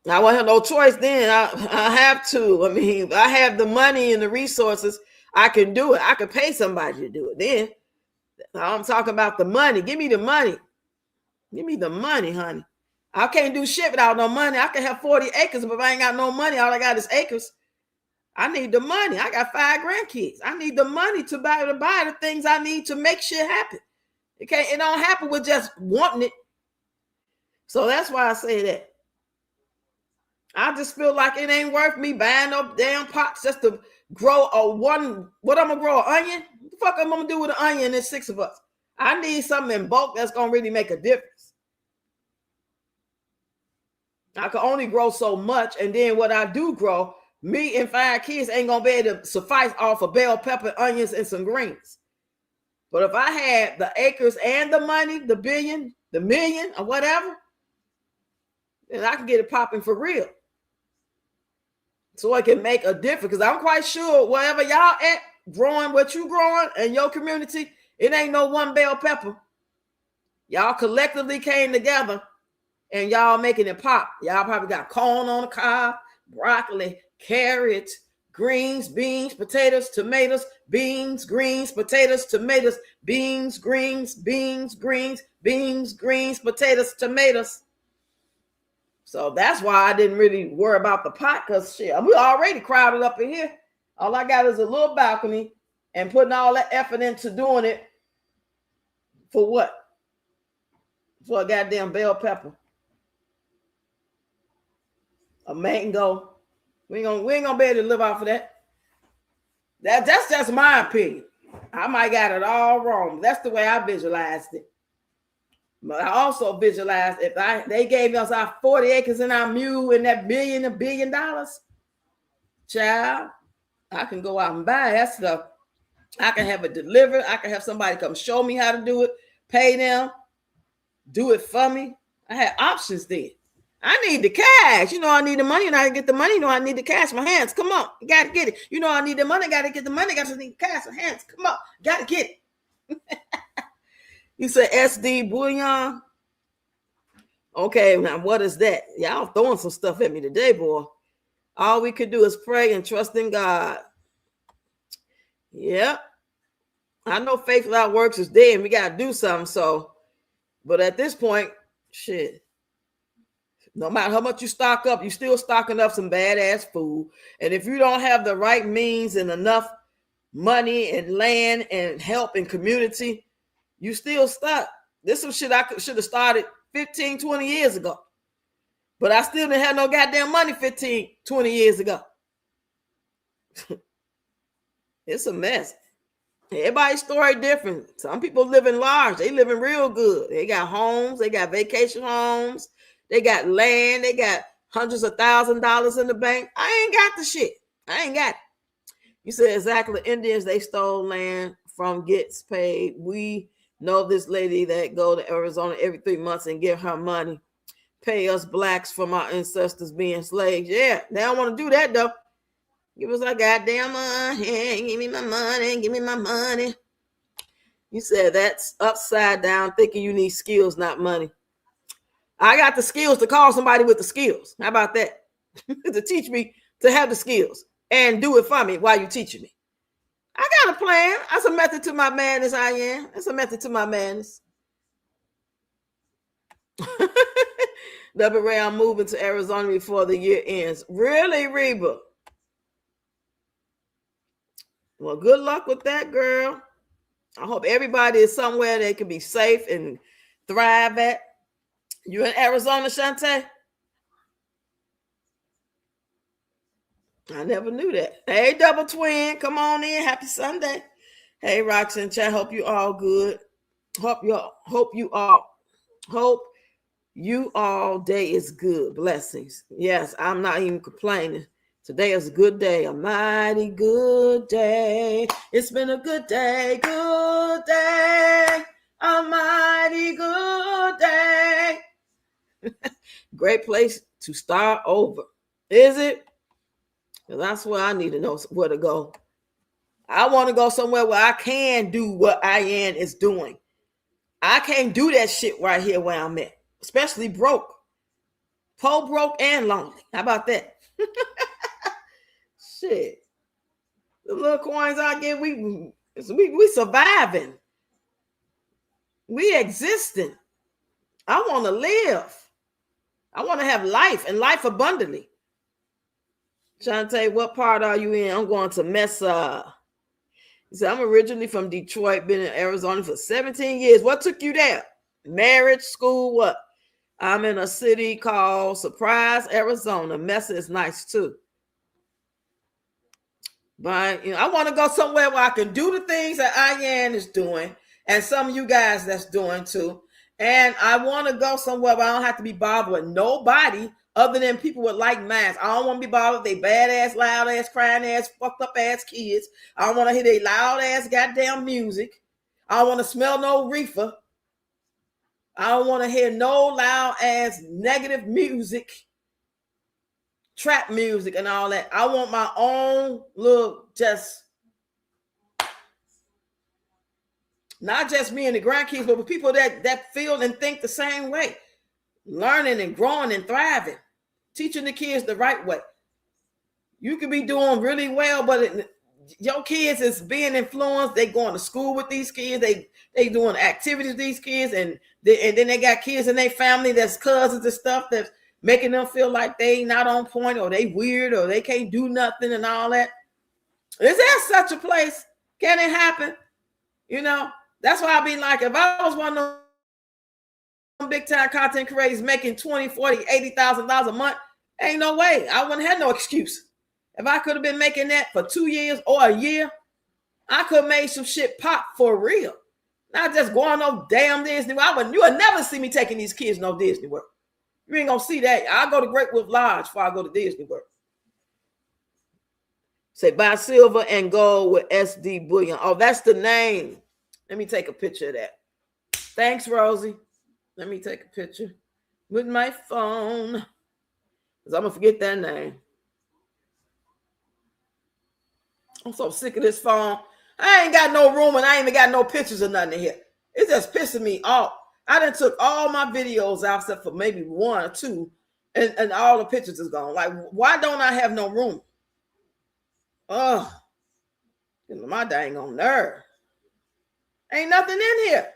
I won't have no choice then. I have to. I mean, I have the money and the resources. I can do it. I can pay somebody to do it then. I'm talking about the money. Give me the money. Give me the money, honey. I can't do shit without no money. I can have 40 acres, but if I ain't got no money, all I got is acres. I need the money. I got 5 grandkids. I need the money to buy the things I need to make shit happen. It don't happen with just wanting it. So that's why I say that. I just feel like it ain't worth me buying no damn pots just to grow what I'm gonna grow, an onion? What the fuck am I gonna do with an onion? There's 6 of us. I need something in bulk that's gonna really make a difference. I can only grow so much, and then what I do grow, me and 5 kids ain't gonna be able to suffice off of bell pepper, onions, and some greens. But if I had the acres and the money, the million, or whatever, then I can get it popping for real. So it can make a difference. Because I'm quite sure wherever y'all at, growing what you growing in your community, it ain't no one bell pepper. Y'all collectively came together and y'all making it pop. Y'all probably got corn on the cob, broccoli, carrots, greens, beans, potatoes, tomatoes, beans, greens, potatoes, tomatoes, beans, greens, beans, greens, beans, greens, potatoes, tomatoes. So that's why I didn't really worry about the pot, because shit, we already crowded up in here. All I got is a little balcony and putting all that effort into doing it for what? For a goddamn bell pepper. A mango. We ain't gonna be able to live off of that. That's just my opinion. I might got it all wrong. That's the way I visualized it. But I also visualized if they gave us our 40 acres in our mule and that $1 billion, child, I can go out and buy that stuff. I can have it delivered. I can have somebody come show me how to do it, pay them, do it for me. I had options then. I need the cash. You know, I need the money and I get the money. You know, I need the cash. My hands, come on. You got to get it. You know, I need the money. Got to get the money. Got to need the cash. My hands, come on. Got to get it. You said SD bouillon. Okay, now what is that? Y'all throwing some stuff at me today, boy. All we could do is pray and trust in God. Yep. I know faith without works is dead and we got to do something. So, but at this point, shit. No matter how much you stock up, you still stocking up some badass food. And if you don't have the right means and enough money and land and help and community, you still stuck. This is some shit I should have started 15, 20 years ago. But I still didn't have no goddamn money 15, 20 years ago. It's a mess. Everybody's story different. Some people living large. They living real good. They got homes. They got vacation homes. They got land. They got hundreds of $1,000s in the bank. I ain't got the shit. I ain't got it. You said exactly. Indians, they stole land from gets paid. We know this lady that go to Arizona every 3 months and give her money. Pay us blacks from our ancestors being slaves. Yeah, they don't want to do that though. Give us our goddamn money. Give me my money. Give me my money. You said that's upside down, thinking you need skills, not money. I got the skills to call somebody with the skills. How about that? To teach me to have the skills and do it for me while you're teaching me. I got a plan. That's a method to my madness, I am. That's a method to my madness. Double Ray, I'm moving to Arizona before the year ends. Really, Reba? Well, good luck with that, girl. I hope everybody is somewhere they can be safe and thrive at. You in Arizona, Shantae? I never knew that. Hey, Double Twin, come on in. Happy Sunday. Hey, Roxanne, chat. Hope you all good. Hope you all day is good. Blessings. Yes, I'm not even complaining. Today is a good day, a mighty good day. It's been a good day, a mighty good day. Great place to start over. Is it? That's where I need to know where to go. I want to go somewhere where I can do what IAN is doing. I can't do that shit right here where I'm at, especially broke. Po broke and lonely. How about that? Shit. The little coins I get, we surviving. We existing. I want to live. I want to have life and life abundantly. Shantae, what part are you in? I'm going to Mesa. He said, I'm originally from Detroit, been in Arizona for 17 years. What took you there? Marriage, school, what? I'm in a city called Surprise, Arizona. Mesa is nice too. But I want to go somewhere where I can do the things that IAN is doing and some of you guys that's doing too. And I want to go somewhere where I don't have to be bothered with nobody other than people with like minds. I don't want to be bothered with they badass, loud ass, crying ass, fucked up ass kids. I don't want to hear they loud ass goddamn music. I don't want to smell no reefer. I don't want to hear no loud ass negative music, trap music and all that. I want my own little, just not just me and the grandkids, but with people that feel and think the same way, learning and growing and thriving, teaching the kids the right way. You could be doing really well, but your kids is being influenced. They going to school with these kids. They doing activities with these kids, and then they got kids in their family that's cousins and stuff that's making them feel like they not on point, or they weird, or they can't do nothing and all that. Is there such a place? Can it happen? You know, that's why I be like, if I was one of them big time content creators making $20,000, $40,000, $80,000 a month, ain't no way. I wouldn't have no excuse. If I could have been making that for 2 years or a year, I could have made some shit pop for real. Not just going no damn Disney World. You would never see me taking these kids no Disney World. You ain't gonna see that. I'll go to Great Wolf Lodge before I go to Disney World. Say buy silver and gold with SD bullion. Oh, that's the name. Let me take a picture of that. Thanks, Rosie. Let me take a picture with my phone, because I'm gonna forget that name. I'm so sick of this phone. I ain't got no room, and I ain't even got no pictures or nothing in here. It's just pissing me off. I done took all my videos out except for maybe one or two, and all the pictures is gone. Like, why don't I have no room? Ugh. My dang on nerve. Ain't nothing in here.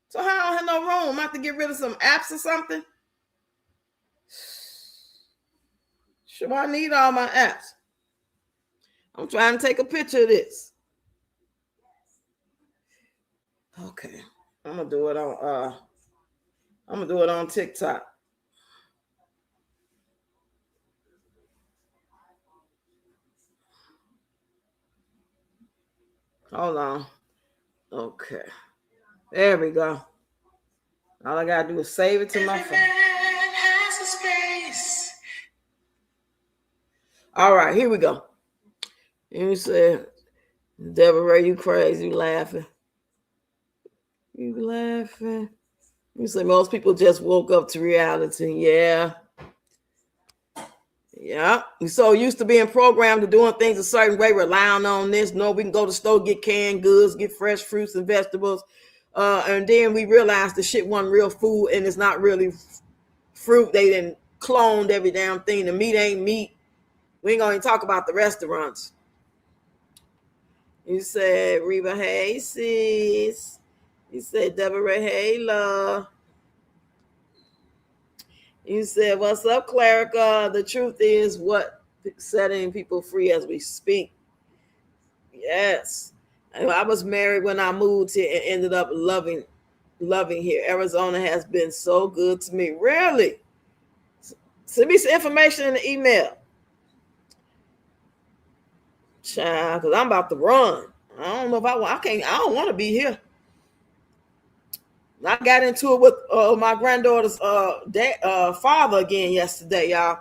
So how I don't have no room? I have to get rid of some apps or something? Sure, I need all my apps. I'm trying to take a picture of this. Okay. I'm gonna do it on TikTok. Hold on. Okay. There we go. All I gotta do is save it to my phone. All right, here we go. You said, Deborah, you crazy, you laughing. You laughing. You say most people just woke up to reality. Yeah. Yeah. We're so used to being programmed to doing things a certain way, relying on this. No, we can go to the store, get canned goods, get fresh fruits and vegetables. And then we realize the shit wasn't real food, and it's not really fruit. They done cloned every damn thing. The meat ain't meat. We ain't gonna even talk about the restaurants. You said, Reba, hey, sis. You said, Deborah, hey, love. You said, what's up, Clerica? The truth is what setting people free as we speak. Yes. I was married when I moved here and ended up loving here. Arizona has been so good to me. Really? Send me some information in the email. Child, because I'm about to run. I don't know if I don't want to be here. I got into it with my granddaughter's father again yesterday, y'all.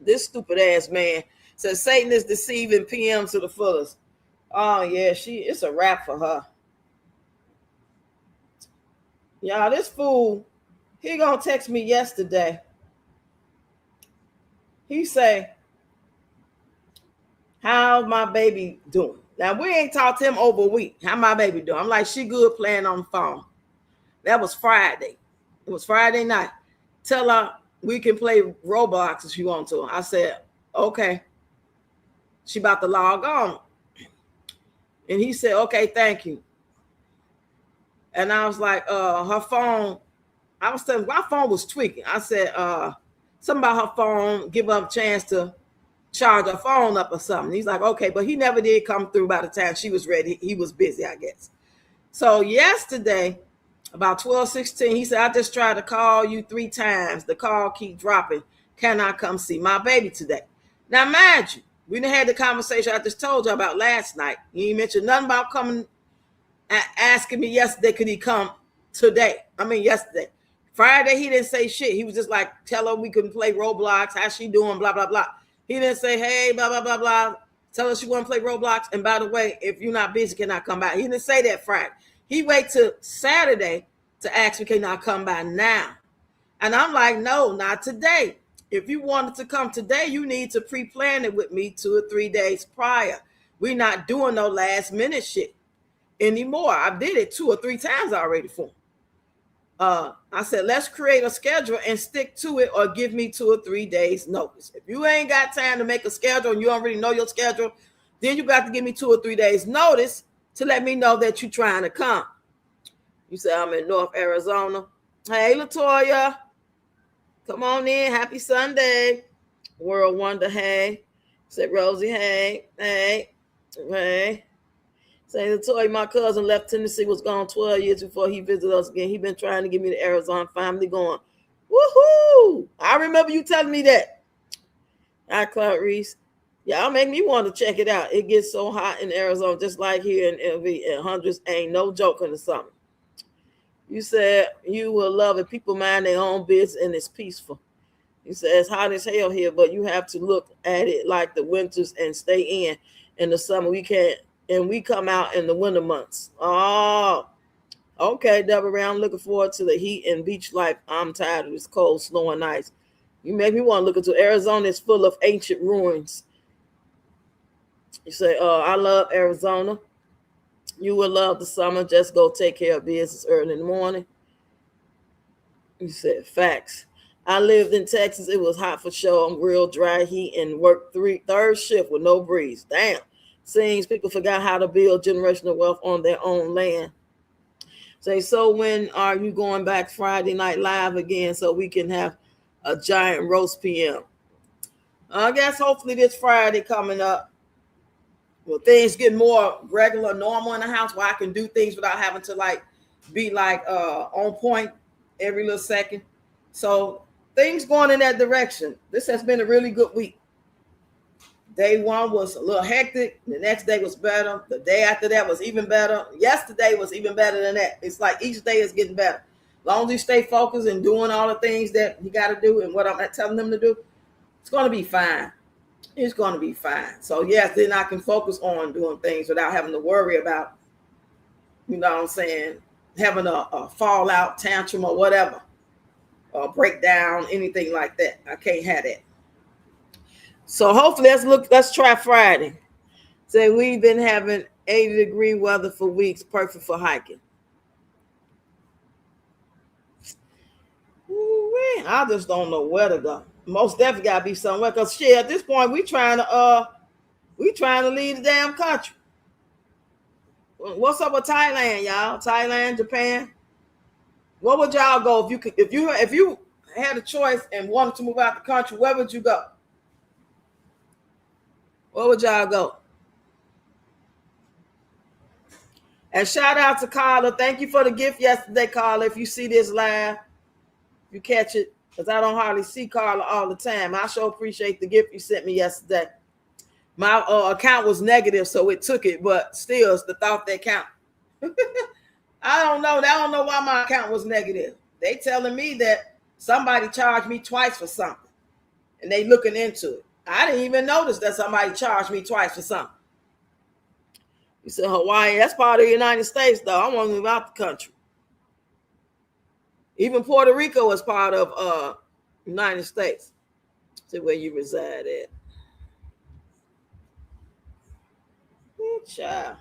This stupid ass man says Satan is deceiving PM to the fullest. Oh yeah, it's a wrap for her. Y'all, this fool, he gonna text me yesterday. He say, how my baby doing? Now, we ain't talked to him over a week. How my baby doing? I'm like, she good, playing on the phone. That was Friday. It was Friday night. Tell her we can play Roblox if you want to. I said, okay. She about to log on. And he said, okay, thank you. And I was like, her phone, I was telling my phone was tweaking. I said, something about her phone, give her a chance to charge her phone up or something. He's like, okay, but he never did come through by the time she was ready. He was busy, I guess. So yesterday, about 12:16, he said, I just tried to call you 3 times. The call keep dropping. Can I come see my baby today? Now, mind you, we done had the conversation I just told you about last night. You ain't mentioned nothing about coming, asking me yesterday, could he come today? Yesterday. Friday, he didn't say shit. He was just like, tell her we couldn't play Roblox. How she doing? Blah, blah, blah. He didn't say, hey, blah, blah, blah, blah. Tell us you want to play Roblox. And by the way, if you're not busy, can I come by? He didn't say that Friday. He wait till Saturday to ask me, can I come by now? And I'm like, no, not today. If you wanted to come today, you need to pre-plan it with me 2 or 3 days prior. We're not doing no last minute shit anymore. I did it 2 or 3 times already for him. I said, let's create a schedule and stick to it, or give me 2 or 3 days notice. If you ain't got time to make a schedule and you already know your schedule, then you got to give me 2 or 3 days notice to let me know that you're trying to come. You say, I'm in North Arizona. Hey, LaToya. Come on in. Happy Sunday. World Wonder, hey. Said Rosie, hey. Hey. Hey. Say, LaToya, my cousin left Tennessee, was gone 12 years before he visited us again. He been trying to get me to Arizona, finally going. Woohoo! I remember you telling me that. Hi, Cloud Reese. Y'all make me want to check it out. It gets so hot in Arizona, just like here in LV, and hundreds ain't no joke in the summer. You said you will love it. People mind their own business and it's peaceful. You said it's hot as hell here, but you have to look at it like the winters and stay in the summer. We can't, and we come out in the winter months. Oh, okay, Deborah Brown. Looking forward to the heat and beach life. I'm tired of this cold, snow, and ice. You make me want to look into Arizona. Is full of ancient ruins. You say, I love Arizona. You will love the summer. Just go take care of business early in the morning. You said, facts. I lived in Texas. It was hot for sure. I'm real dry heat and worked third shift with no breeze. Damn. Seems people forgot how to build generational wealth on their own land. Say, so when are you going back Friday Night Live again so we can have a giant roast PM? I guess hopefully this Friday coming up. Well, things get more regular, normal in the house where I can do things without having to be on point every little second. So things going in that direction. This has been a really good week. Day one was a little hectic. The next day was better. The day after that was even better. Yesterday was even better than that. It's like each day is getting better. As long as you stay focused and doing all the things that you got to do and what I'm telling them to do, it's going to be fine. It's going to be fine. So yes, then I can focus on doing things without having to worry about, you know what I'm saying, having a fallout, tantrum or whatever, or breakdown, anything like that. I can't have that. So hopefully let's try Friday. Say we've been having 80-degree weather for weeks, perfect for hiking. Ooh, I just don't know where to go. Most definitely gotta be somewhere, because shit, at this point we trying to leave the damn country. What's up with Thailand, y'all? Thailand, Japan. Where would y'all go if you had a choice and wanted to move out the country? Where would you go? Where would y'all go? And shout out to Carla. Thank you for the gift yesterday, Carla. If you see this live, you catch it, because I don't hardly see Carla all the time. I sure appreciate the gift you sent me yesterday. My account was negative, so it took it, but still, it's the thought that count. I don't know. I don't know why my account was negative. They telling me that somebody charged me twice for something, and they looking into it. I didn't even notice that somebody charged me twice for something. You said Hawaii, that's part of the United States, though. I want to move out the country. Even Puerto Rico is part of United States. See where you reside at. Good child.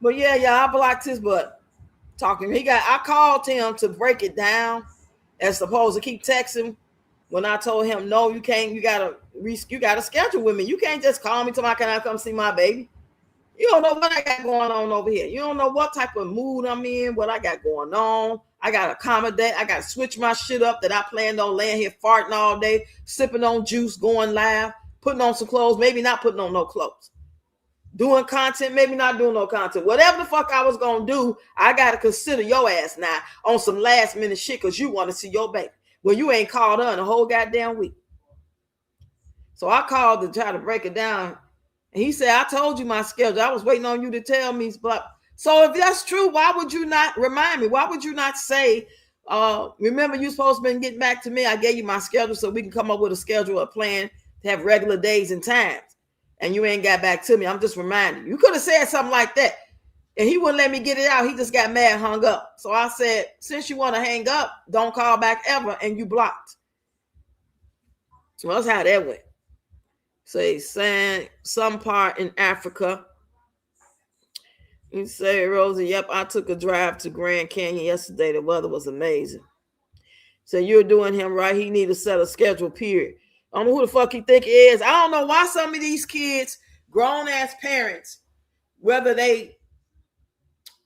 But yeah, I blocked his butt. Talking. I called him to break it down as opposed to keep texting. When I told him, no, you can't, you gotta schedule with me. You can't just call me tomorrow, can I come see my baby? You don't know what I got going on over here. You don't know what type of mood I'm in, what I got going on. I got to accommodate. I got to switch my shit up that I planned on laying here farting all day, sipping on juice, going live, putting on some clothes, maybe not putting on no clothes. Doing content, maybe not doing no content. Whatever the fuck I was going to do, I got to consider your ass now on some last minute shit because you want to see your baby. Well, you ain't called her in a whole goddamn week. So I called to try to break it down. And he said, I told you my schedule. I was waiting on you to tell me. So if that's true, why would you not remind me? Why would you not say, remember you're supposed to be getting back to me. I gave you my schedule so we can come up with a schedule, a plan to have regular days and times. And you ain't got back to me. I'm just reminding you. You could have said something like that. And he wouldn't let me get it out. He just got mad and hung up. So I said, since you want to hang up, don't call back ever. And you blocked. So that's how that went. So he's saying some part in Africa. You say, Rosie, yep, I took a drive to Grand Canyon yesterday. The weather was amazing. So you're doing him right. He need to set a schedule, period. I don't know who the fuck he think he is. I don't know why some of these kids, grown-ass parents, whether they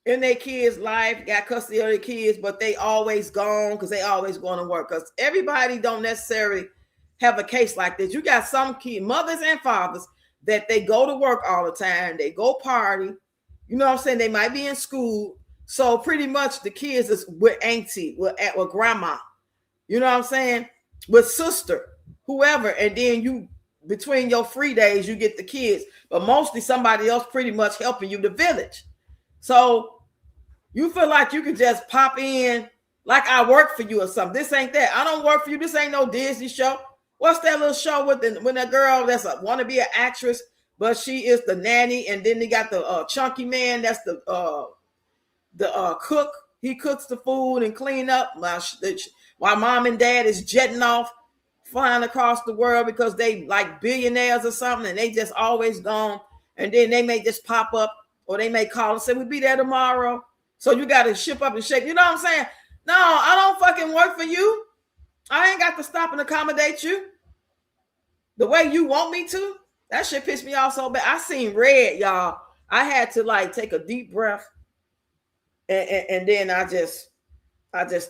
in their kids' life, got custody of their kids, but they always gone because they always going to work. Because everybody don't necessarily have a case like this. You got some kid, mothers and fathers, that they go to work all the time. They go party. You know what I'm saying? They might be in school. So pretty much the kids is with auntie, with grandma. You know what I'm saying? With sister, whoever. And then you, between your free days, you get the kids. But mostly somebody else pretty much helping you, the village. So you feel like you can just pop in like I work for you or something. This ain't that. I don't work for you. This ain't no Disney show. What's that little show with when that girl that's want to be an actress, but she is the nanny, and then they got the chunky man that's the cook. He cooks the food and clean up while mom and dad is jetting off, flying across the world because they like billionaires or something, and they just always gone. And then they may just pop up, or they may call and say, we'll be there tomorrow. So you got to ship up and shake. You know what I'm saying? No, I don't fucking work for you. I ain't got to stop and accommodate you the way you want me to. That shit pissed me off so bad. I seen red, y'all. I had to like take a deep breath. And then I just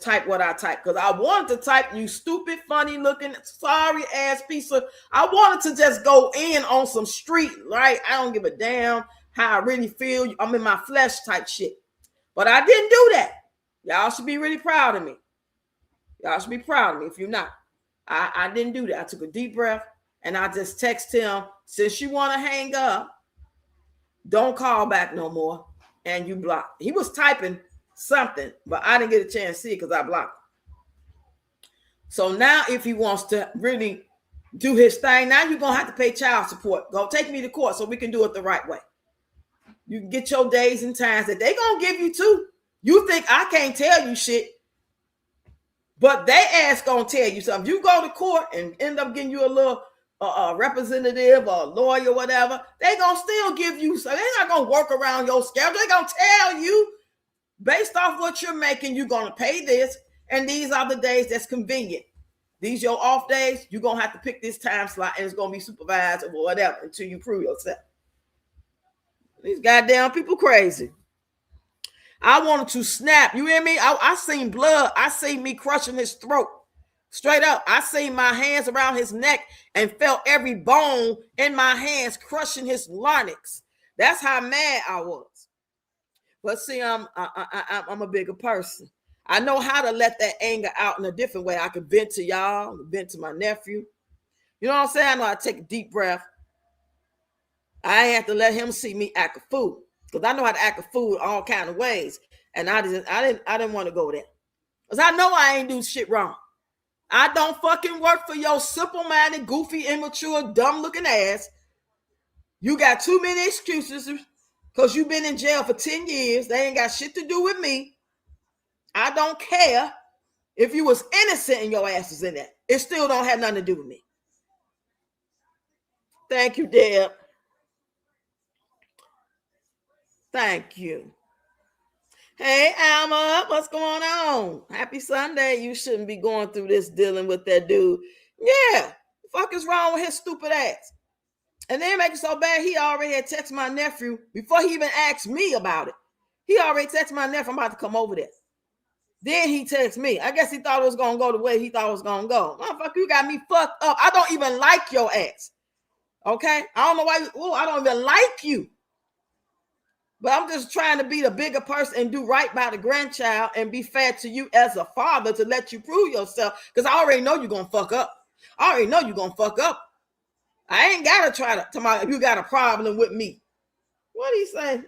type what I type, because I wanted to type, you stupid, funny looking, sorry ass piece of. I wanted to just go in on some street, right? I don't give a damn how I really feel. I'm in my flesh type shit. But I didn't do that. Y'all should be really proud of me. Y'all should be proud of me if you're not. I didn't do that. I took a deep breath and I just text him, since you want to hang up, don't call back no more. And you blocked. He was typing something, but I didn't get a chance to see it because I blocked him. So now if he wants to really do his thing, now you're going to have to pay child support. Go take me to court so we can do it the right way. You can get your days and times that they going to give you too. You think I can't tell you shit, but they ass going to tell you something. You go to court and end up getting you a little representative or lawyer, whatever, they gonna still give you. So they're not gonna work around your schedule. They're gonna tell you, based off what you're making, you're gonna pay this, and these are the days that's convenient. These your off days. You're gonna have to pick this time slot, and it's gonna be supervised or whatever until you prove yourself. These goddamn people crazy. I wanted to snap. You hear me? I seen blood. I seen me crushing his throat. Straight up, I seen my hands around his neck and felt every bone in my hands crushing his larynx. That's how mad I was. But see, I'm a bigger person. I know how to let that anger out in a different way. I could vent to y'all, vent to my nephew. You know what I'm saying? I know I take a deep breath. I ain't have to let him see me act a fool, because I know how to act a fool all kind of ways. And I didn't want to go there, because I know I ain't do shit wrong. I don't fucking work for your simple-minded, goofy, immature, dumb-looking ass. You got too many excuses because you've been in jail for 10 years. They ain't got shit to do with me. I don't care if you was innocent and your ass is in there. It still don't have nothing to do with me. Thank you, Deb. Thank you. Hey, Alma, what's going on? Happy Sunday. You shouldn't be going through this dealing with that dude. Yeah, the fuck is wrong with his stupid ass? And then make it so bad, he already had texted my nephew before he even asked me about it. He already texted my nephew, I'm about to come over there. Then he texted me. I guess he thought it was going to go the way he thought it was going to go. Motherfucker, you got me fucked up. I don't even like your ass. Okay? I don't know why. I don't even like you. But I'm just trying to be the bigger person and do right by the grandchild and be fair to you as a father to let you prove yourself. Because I already know you're going to fuck up. I already know you're going to fuck up. I ain't got to try to tell me you got a problem with me. What he say?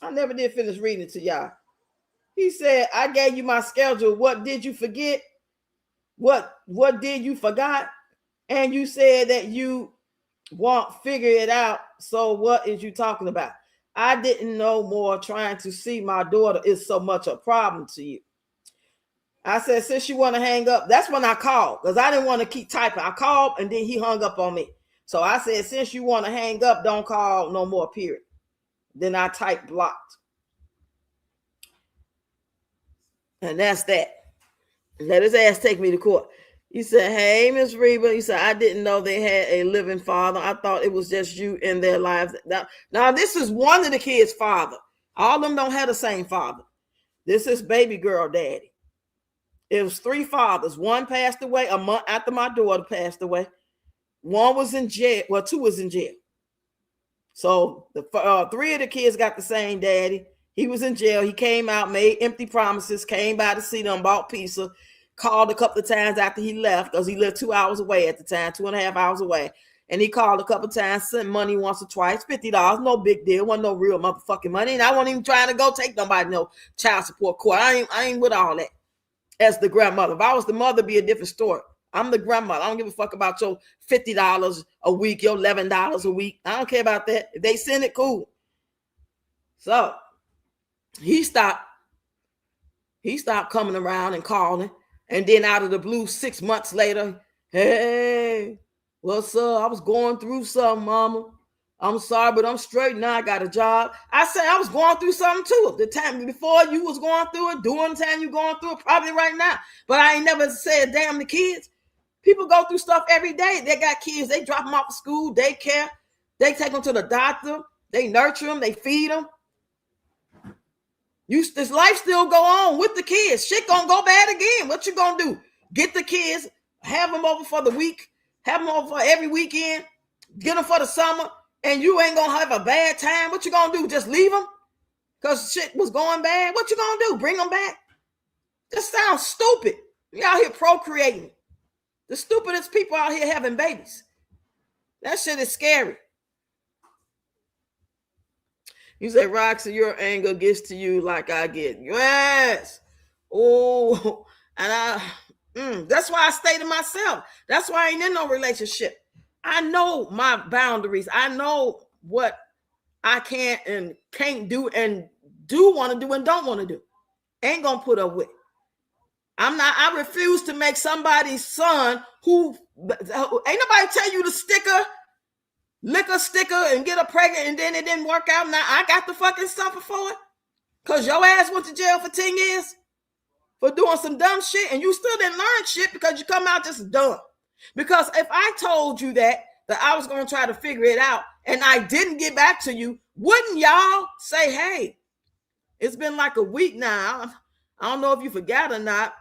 I never did finish reading it to y'all. He said, I gave you my schedule. What did you forget? What did you forgot? And you said that you won't figure it out. So what is you talking about? I didn't know more. Trying to see my daughter is so much a problem to you. I said, since you want to hang up, that's when I called because I didn't want to keep typing. I called and then he hung up on me. So I said, since you want to hang up, don't call no more, period. Then I typed blocked. And that's that. Let his ass take me to court. He said, hey, Miss Reba. He said, I didn't know they had a living father. I thought it was just you in their lives. Now this is one of the kids' father. All of them don't have the same father. This is baby girl daddy. It was 3 fathers. One passed away a month after my daughter passed away. One was in jail. Well, 2 was in jail. So the 3 of the kids got the same daddy. He was in jail. He came out, made empty promises, came by to see them, bought pizza, called a couple of times after he left because he lived 2 hours away at the time, 2.5 hours away. And he called a couple of times, sent money once or twice, $50, no big deal. Wasn't no real motherfucking money. And I wasn't even trying to go take nobody no child support court. I ain't with all that. As the grandmother. If I was the mother, it'd be a different story. I'm the grandmother. I don't give a fuck about your $50 a week, your $11 a week. I don't care about that. If they send it, cool. So he stopped coming around and calling. And then out of the blue, 6 months later, hey, what's up? I was going through something, mama. I'm sorry, but I'm straight now. I got a job. I said I was going through something too. The time before you was going through it, during the time you going through it, probably right now. But I ain't never said damn the kids. People go through stuff every day. They got kids. They drop them off to school, daycare. They take them to the doctor. They nurture them. They feed them. This life still go on with the kids. Shit gonna go bad again. What you gonna do? Get the kids, have them over for the week, have them over for every weekend, get them for the summer. And you ain't gonna have a bad time. What you gonna do? Just leave them? Because shit was going bad? What you gonna do? Bring them back? This sounds stupid. You out here procreating. The stupidest people out here having babies. That shit is scary. You say, Roxy, your anger gets to you like I get. Yes. Oh, and that's why I stay to myself. That's why I ain't in no relationship. I know my boundaries. I know what I can and can't do and do want to do and don't want to do. Ain't gonna put up with. I refuse to make somebody's son who ain't nobody tell you to lick a sticker and get her pregnant and then it didn't work out. Now I got to fucking suffer for it. Cause your ass went to jail for 10 years for doing some dumb shit and you still didn't learn shit because you come out just dumb. Because if I told you that I was going to try to figure it out and I didn't get back to you, wouldn't y'all say, hey, it's been like a week now. I don't know if you forgot or not,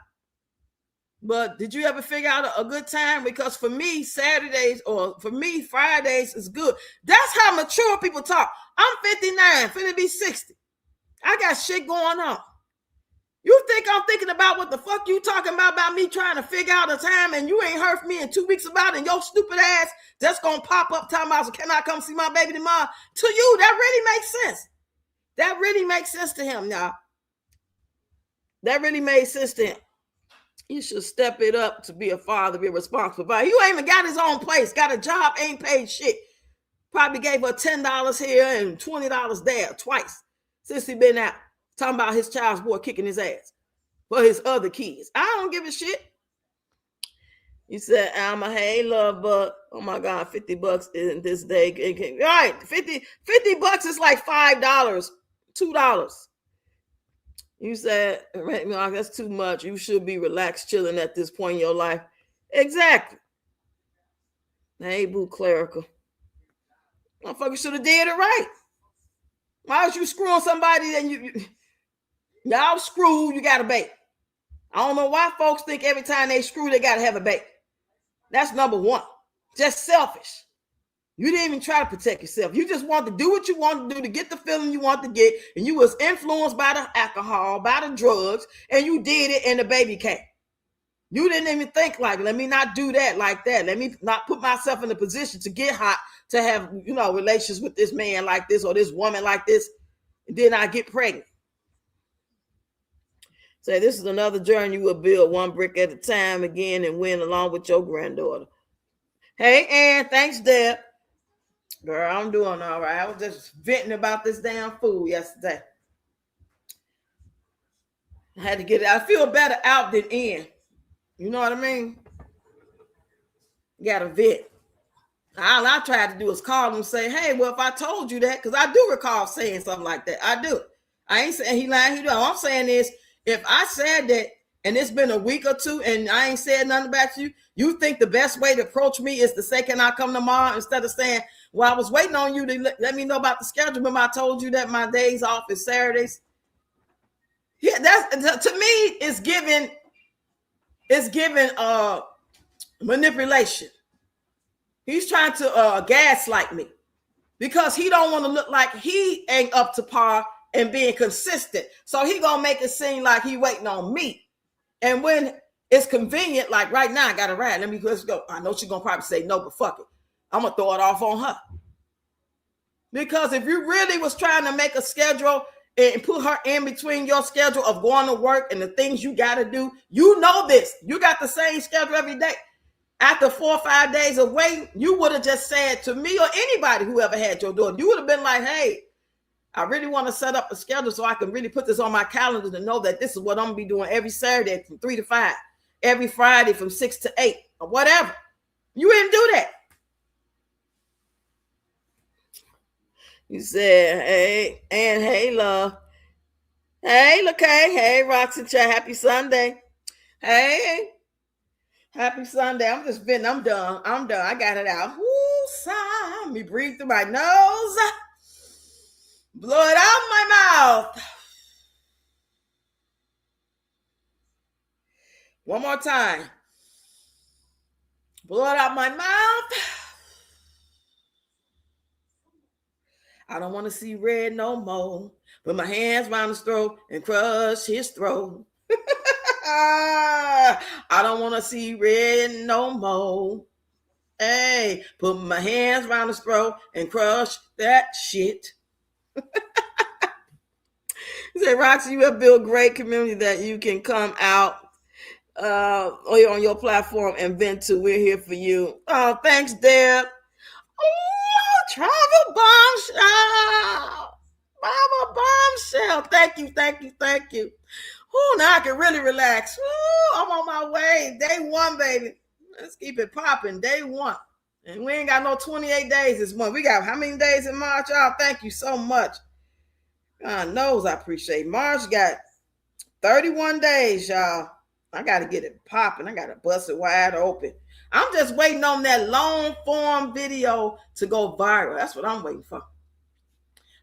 but did you ever figure out a good time? Because for me, Saturdays or for me, Fridays is good. That's how mature people talk. I'm 59, finna be 60. I got shit going on. You think I'm thinking about what the fuck you talking about me trying to figure out a time and you ain't heard from me in 2 weeks about it and your stupid ass that's going to pop up talking about, so can I come see my baby tomorrow? To you, that really makes sense. That really makes sense to him, y'all. That really made sense to him. You should step it up to be a father, be a responsible father. You ain't even got his own place, got a job, ain't paid shit. Probably gave her $10 here and $20 there twice since he been out. Talking about his child's boy kicking his ass for his other kids. I don't give a shit. You said, Alma, hey, love, but oh my God, $50 in this day. All right, 50 bucks is like $5, $2. You said, that's too much. You should be relaxed, chilling at this point in your life. Exactly. Hey, boo, clerical. Motherfucker should have did it right. Why was you screwing somebody and y'all screw, you got a baby? I don't know why folks think every time they screw, they got to have a baby. That's number one. Just selfish. You didn't even try to protect yourself. You just want to do what you want to do to get the feeling you want to get. And you was influenced by the alcohol, by the drugs, and you did it and the baby came. You didn't even think like, let me not do that like that. Let me not put myself in a position to get hot, to have, relations with this man like this or this woman like this. And then I get pregnant. Say, this is another journey you will build one brick at a time again and win along with your granddaughter. Hey, Ann, thanks, Deb. Girl, I'm doing all right. I was just venting about this damn food yesterday. I had to get it. I feel better out than in. You know what I mean? Got to vent. All I tried to do is call him and say, hey, well, if I told you that, because I do recall saying something like that. I do. I ain't saying he lying. He do. All I'm saying is, if I said that and it's been a week or two and I ain't said nothing about you, you think the best way to approach me is to say, can I come tomorrow? Instead of saying, well, I was waiting on you to let me know about the schedule. Remember I told you that my days off is Saturdays? Yeah, that's, to me, it's giving manipulation. He's trying to gaslight me because he don't want to look like he ain't up to par and being consistent. So he gonna make it seem like he waiting on me. And when it's convenient, like right now, I got to ride. Let's go. I know she's gonna probably say no, but fuck it. I'm gonna throw it off on her. Because if you really was trying to make a schedule and put her in between your schedule of going to work and the things you got to do, you know this. You got the same schedule every day. After 4 or 5 days of waiting, you would have just said to me or anybody who ever had your daughter, you would have been like, hey, I really want to set up a schedule so I can really put this on my calendar to know that this is what I'm going to be doing every Saturday from 3 to 5, every Friday from 6 to 8, or whatever. You didn't do that. You said, hey, and hey, love. Hey, look, hey, Roxy Chat, happy Sunday. Hey, happy Sunday. I'm just venting. I'm done. I got it out. Woo, sigh. Let me breathe through my nose. Blow it out my mouth. One more time. Blow it out my mouth. I don't want to see red no more. Put my hands around his throat and crush his throat. I don't want to see red no more. Hey, put my hands around his throat and crush that shit. He said, Roxy, you have built a great community that you can come out on your platform and vent to. We're here for you. Oh, thanks, Deb. Oh, travel bombshell. Thank you. Oh, now I can really relax. Oh, I'm on my way. Day one, baby. Let's keep it popping. Day one. And we ain't got no 28 days this month. We got how many days in March, y'all? Thank you so much. God knows I appreciate it. March got 31 days, y'all. I got to get it popping. I got to bust it wide open. I'm just waiting on that long form video to go viral. That's what I'm waiting for.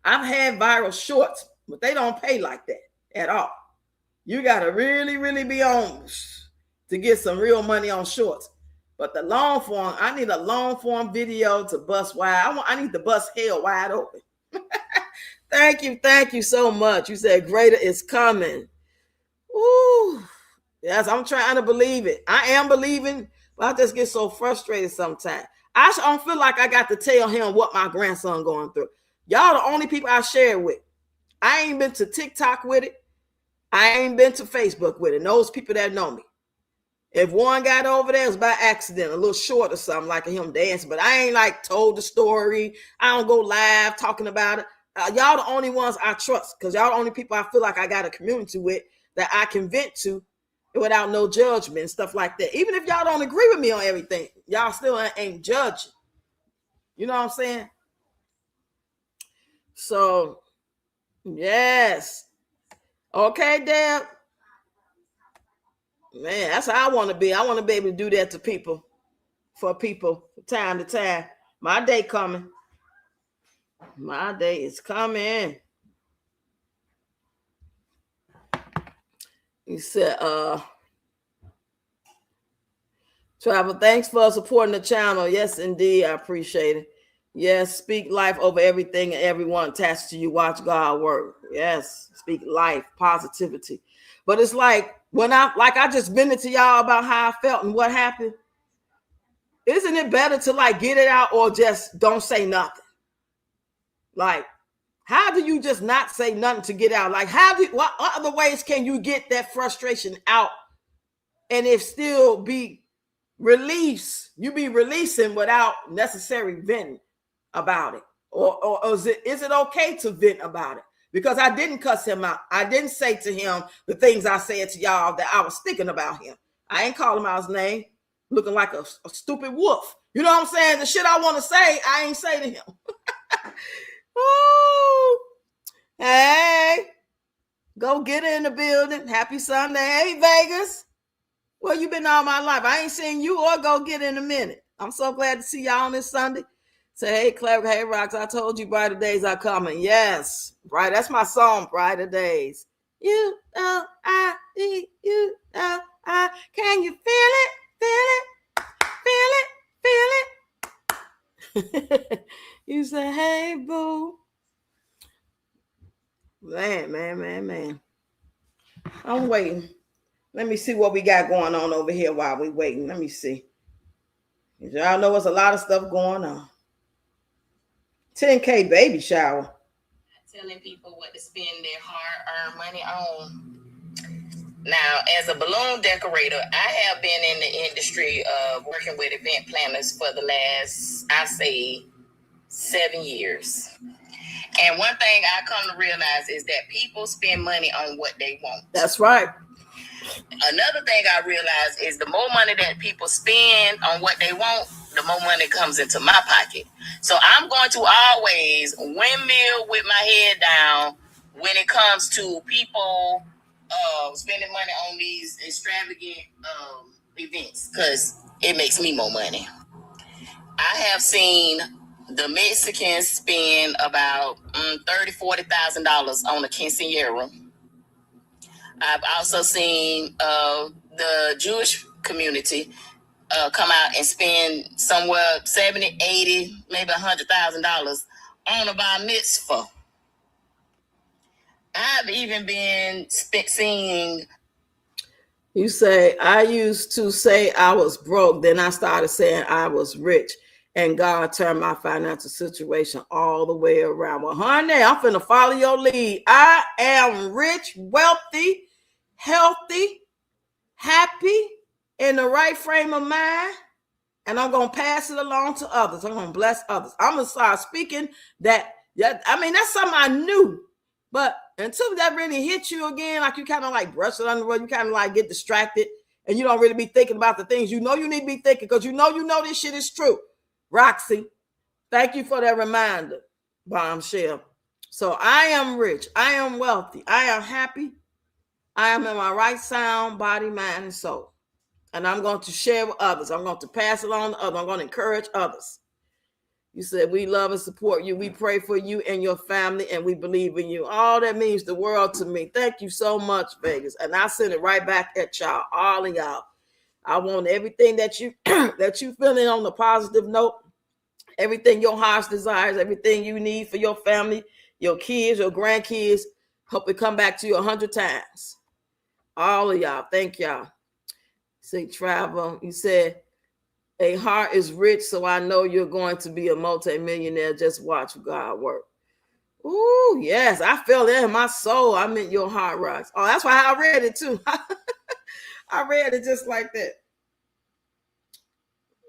I've had viral shorts, but they don't pay like that at all. You got to really, really be on to get some real money on shorts. But the long form, I need a long form video to bust wide. I need to bust hell wide open. Thank you so much. You said greater is coming. Ooh, yes, I'm trying to believe it. I am believing, but I just get so frustrated sometimes. I don't feel like I got to tell him what my grandson going through. Y'all the only people I share with. I ain't been to TikTok with it. I ain't been to Facebook with it. And those people that know me. If one got over there, it was by accident, a little short or something, like him dancing. But I ain't like told the story. I don't go live talking about it. Y'all the only ones I trust, because y'all the only people I feel like I got a community with that I can vent to without no judgment and stuff like that. Even if y'all don't agree with me on everything, y'all still ain't judging. You know what I'm saying? So, yes. Okay, Deb. Man, that's how I want to be. I want to be able to do that to people, for people, from time to time. My day coming. My day is coming. You said, Travel, thanks for supporting the channel. Yes, indeed. I appreciate it. Yes, speak life over everything and everyone attached to you. Watch God work. Yes, speak life, positivity. But it's like when I just vented to y'all about how I felt and what happened. Isn't it better to like get it out or just don't say nothing? Like, how do you just not say nothing to get out? Like, what other ways can you get that frustration out and it still be release? You be releasing without necessary venting. about it? Or is it okay to vent about it? Because I didn't cuss him out. I didn't say to him the things I said to y'all that I was thinking about him. I ain't call him out his name, looking like a stupid wolf. You know what I'm saying? The shit I want to say, I ain't say to him. Ooh. Hey, go get her in the building. Happy Sunday. Hey, Vegas. Well, you been all my life. I ain't seen you or go get in a minute. I'm so glad to see y'all on this Sunday. Say, hey, Clever, hey, Rocks, I told you brighter days are coming. Yes, bright. That's my song, Brighter Days. U-L-I-D, U-L-I. Can you feel it? Feel it? Feel it? You say, hey, boo. Man. I'm waiting. Let me see what we got going on over here while we waiting. Let me see. Y'all know there's a lot of stuff going on. 10K baby shower. Telling people what to spend their hard-earned money on. Now, as a balloon decorator, I have been in the industry of working with event planners for the last, I say, 7 years. And one thing I come to realize is that people spend money on what they want. That's right. Another thing I realize is the more money that people spend on what they want, the more money comes into my pocket. So I'm going to always windmill with my head down when it comes to people spending money on these extravagant events, because it makes me more money. I have seen the Mexicans spend about $30,000-$40,000 on a quinceañera. I've also seen the Jewish community come out and spend somewhere $70,000, $80,000, maybe $100,000 on a bar mitzvah. I've even been seeing. You say, I used to say I was broke. Then I started saying I was rich. And God turned my financial situation all the way around. Well, honey, I'm finna follow your lead. I am rich, wealthy, healthy, happy, in the right frame of mind. And I'm going to pass it along to others. I'm going to bless others. I'm going to start speaking that. I mean, that's something I knew. But until that really hits you again, like you kind of like brush it under the rug, you kind of like get distracted and you don't really be thinking about the things you know you need to be thinking, because you know this shit is true. Roxy, thank you for that reminder, Bombshell. So I am rich. I am wealthy. I am happy. I am in my right sound, body, mind, and soul. And I'm going to share with others. I'm going to pass it on to others. I'm going to encourage others. You said we love and support you. We pray for you and your family, and we believe in you. All that means the world to me. Thank you so much, Vegas. And I send it right back at y'all, all of y'all. I want everything that you that you feeling on the positive note, everything your heart desires, everything you need for your family, your kids, your grandkids. Hope it come back to you 100 times. All of y'all. Thank y'all. Say travel. You said, a heart is rich, so I know you're going to be a multimillionaire. Just watch God work. Ooh, yes, I feel that in my soul. I meant your heart rocks. Oh, that's why I read it too. I read it just like that.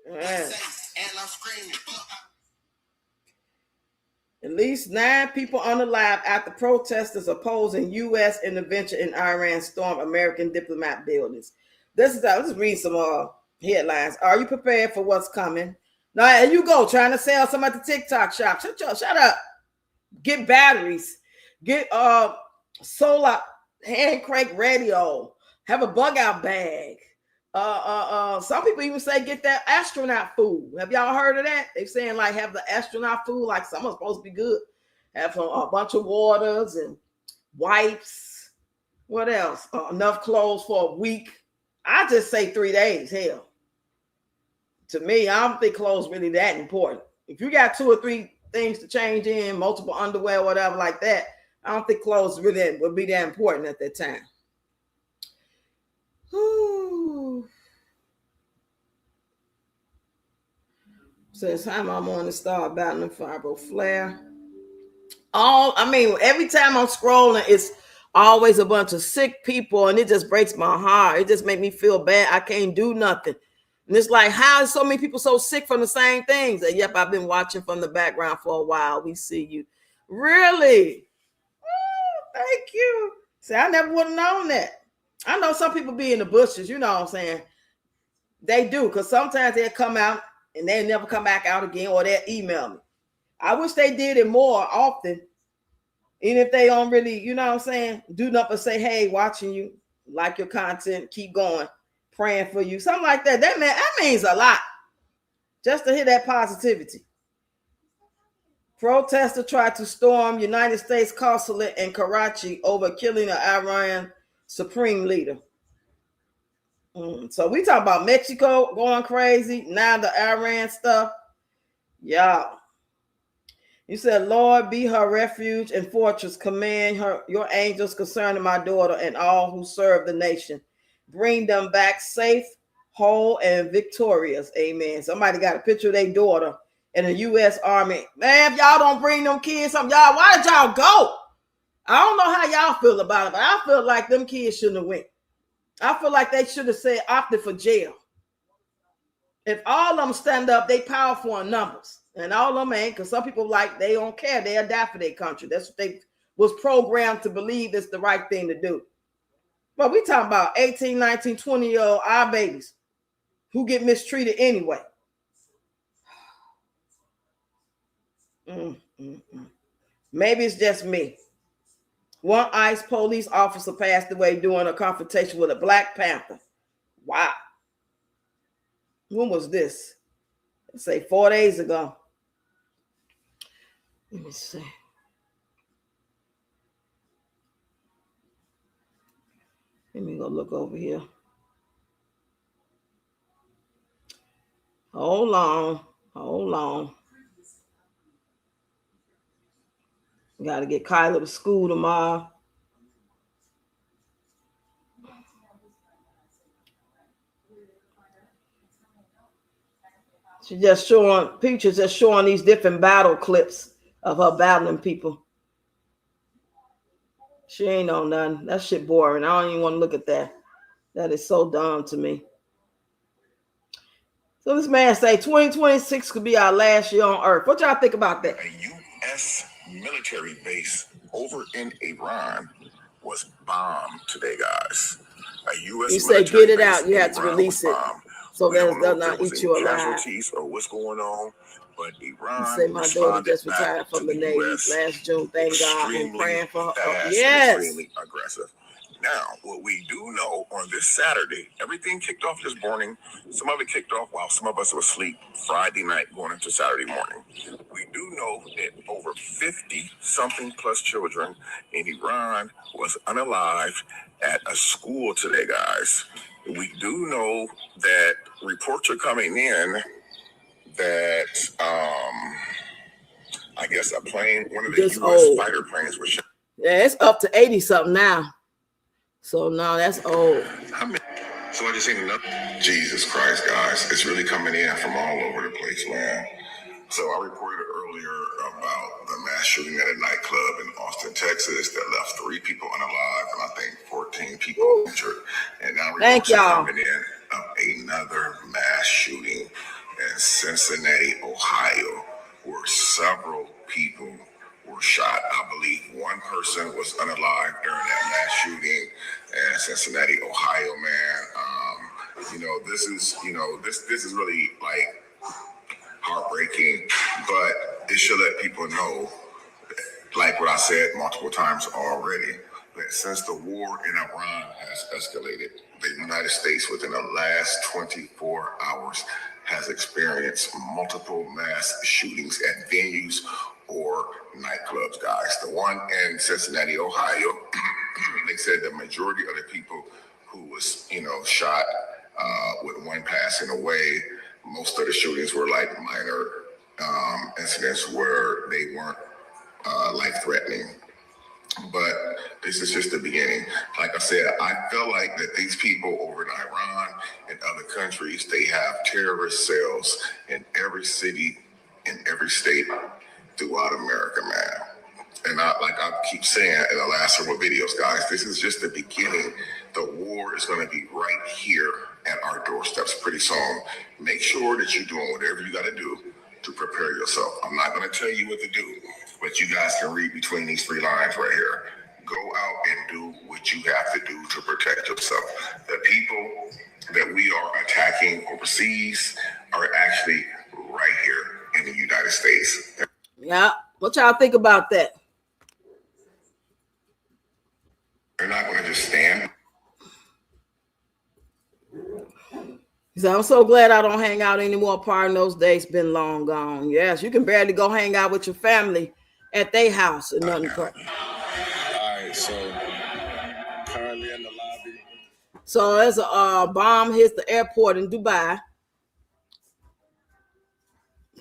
Yes. At least 9 people unalive after protesters opposing U.S. intervention in Iran storm American diplomat buildings. Let's read some headlines. Are you prepared for what's coming? Now, there you go, trying to sell some at the TikTok shop. Shut up. Get batteries. Get solar hand crank radio. Have a bug out bag. Some people even say get that astronaut food. Have y'all heard of that? They're saying like have the astronaut food, like someone's supposed to be good. Have a bunch of waters and wipes. What else? Enough clothes for a week. I just say 3 days. Hell, to me, I don't think clothes really that important. If you got 2 or 3 things to change in, multiple underwear, whatever like that, I don't think clothes really would be that important at that time. Ooh. Says hi, I'm on the star battling fibro flare. Every time I'm scrolling, it's always a bunch of sick people, and it just breaks my heart. It just makes me feel bad. I can't do nothing. And it's like, how is so many people so sick from the same things? And yep, I've been watching from the background for a while. We see you. Really? Oh, thank you. See, I never would have known that. I know some people be in the bushes, you know what I'm saying? They do, because sometimes they'll come out and they'll never come back out again, or they'll email me. I wish they did it more often. Even if they don't really, you know what I'm saying, do nothing but say, hey, watching you, like your content, keep going, praying for you, something like that. That means a lot. Just to hear that positivity. Protester tried to storm United States consulate in Karachi over killing an Iran supreme leader. So we talk about Mexico going crazy. Now the Iran stuff. Y'all. You said, Lord, be her refuge and fortress. Command her, your angels concerning my daughter and all who serve the nation. Bring them back safe, whole, and victorious. Amen. Somebody got a picture of their daughter in the U.S. Army. Man, if y'all don't bring them kids, y'all, why did y'all go? I don't know how y'all feel about it, but I feel like them kids shouldn't have went. I feel like they should have said opted for jail. If all of them stand up, they powerful in numbers. And all of them ain't, because some people like, they don't care. They'll die for their country. That's what they was programmed to believe is the right thing to do. But we talking about 18, 19, 20-year-old our babies who get mistreated anyway. Maybe it's just me. One ICE police officer passed away during a confrontation with a Black Panther. Wow. When was this? Let's say 4 days ago. Let me see. Let me go look over here. Hold on. Got to get Kyla to school tomorrow. She just showing pictures, just showing these different battle clips of her battling people. She ain't on nothing. That shit boring. I don't even want to look at that. That is so dumb to me. So this man say 2026 could be our last year on Earth. What y'all think about that? A U.S. military base over in Iran was bombed today, guys. A U.S. You say get it out. You have to release it. So that it does not eat you alive. Casualties or what's going on, but Iran you say my daughter just retired from the Navy last June. Thank God. I'm praying for her. Yes. Extremely aggressive. Now, what we do know on this Saturday, everything kicked off this morning. Some of it kicked off while some of us were asleep Friday night going into Saturday morning. We do know that over 50-something plus children in Iran was unalived at a school today, guys. We do know that reports are coming in that, I guess a plane, one of the U.S. fighter planes was shot. Yeah, it's up to 80-something now. So no, that's old. So I just seen another. Jesus Christ, guys, it's really coming in from all over the place, man. So I reported earlier about the mass shooting at a nightclub in Austin, Texas, that left 3 people unalive and I think 14 people injured. And now reports are coming in of another mass shooting in Cincinnati, Ohio, where several people were shot. I believe one person was unalive during that mass shooting in Cincinnati, Ohio, man. This is really like heartbreaking, but it should let people know, like what I said multiple times already, that since the war in Iran has escalated, the United States within the last 24 hours has experienced multiple mass shootings at venues or nightclubs, guys. The one in Cincinnati, Ohio, they said the majority of the people who was, shot with one passing away, most of the shootings were like minor incidents where they weren't life-threatening. But this is just the beginning. Like I said, I feel like that these people over in Iran and other countries, they have terrorist cells in every city, in every state throughout America, man. And I keep saying in the last several videos, guys, this is just the beginning. The war is going to be right here at our doorsteps pretty So make sure that you're doing whatever you got to do to prepare yourself. I'm not going to tell you what to do, but you guys can read between these 3 lines right here. Go out and do what you have to do to protect yourself. The people that we are attacking overseas are actually right here in the United States. Yeah. What y'all think about that? They're not going to just stand. So I'm so glad I don't hang out anymore. Pardon, those days been long gone. Yes, you can barely go hang out with your family at their house and nothing. All right, so currently in the lobby. So as a bomb hits the airport in Dubai,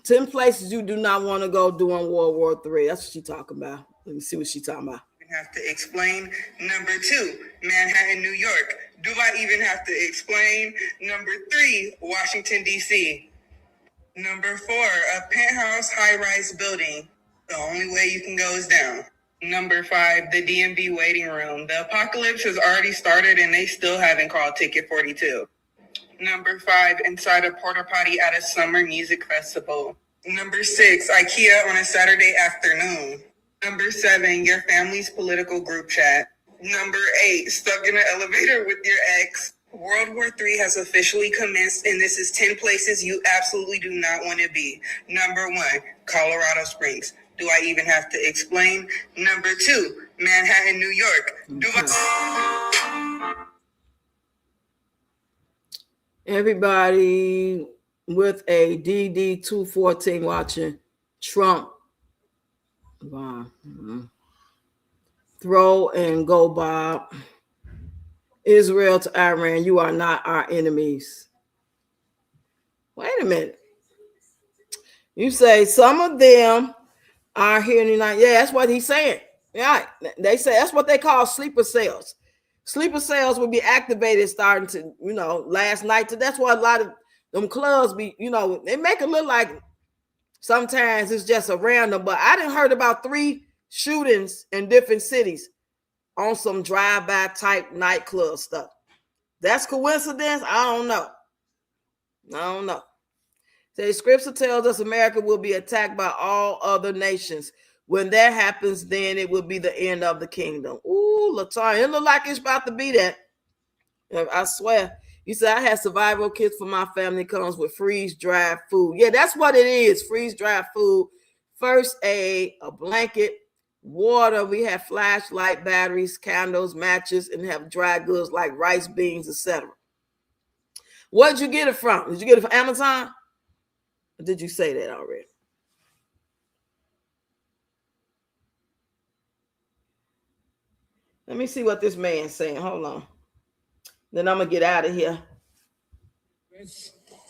10 places you do not want to go during World War III. That's what she's talking about. Let me see what she's talking about. Have to explain. Number 2, Manhattan, New York. Do I even have to explain? Number 3, Washington, D.C. Number 4, a penthouse high-rise building. The only way you can go is down. Number 5, the DMV waiting room. The apocalypse has already started and they still haven't called Ticket 42. Number 5, inside a porta potty at a summer music festival. Number 6, IKEA on a Saturday afternoon. Number 7, your family's political group chat. Number 8, stuck in an elevator with your ex. World War III has officially commenced, and this is 10 places you absolutely do not want to be. Number 1, Colorado Springs. Do I even have to explain? Number 2, Manhattan, New York. Do I... Everybody with a DD-214 watching Trump. Wow. Throw and go, Bob. Israel to Iran, you are not our enemies. Wait a minute. You say some of them are here in the United States. Yeah, that's what he's saying. Yeah, they say that's what they call sleeper cells. Sleeper cells will be activated starting to, last night. That's why a lot of them clubs be, they make it look like sometimes it's just a random, but I didn't heard about 3 shootings in different cities on some drive-by type nightclub stuff. That's coincidence? I don't know. The scripture tells us America will be attacked by all other nations. When that happens, then it will be the end of the kingdom. Ooh, Latonya, it look like it's about to be that. I swear. You said I had survival kits for my family. It comes with freeze-dried food. Yeah, that's what it is. Freeze-dried food, first aid, a blanket, water. We have flashlight, batteries, candles, matches, and have dry goods like rice, beans, etc. Where'd you get it from? Did you get it from Amazon? Or did you say that already? Let me see what this man's saying. Hold on. Then I'm going to get out of here.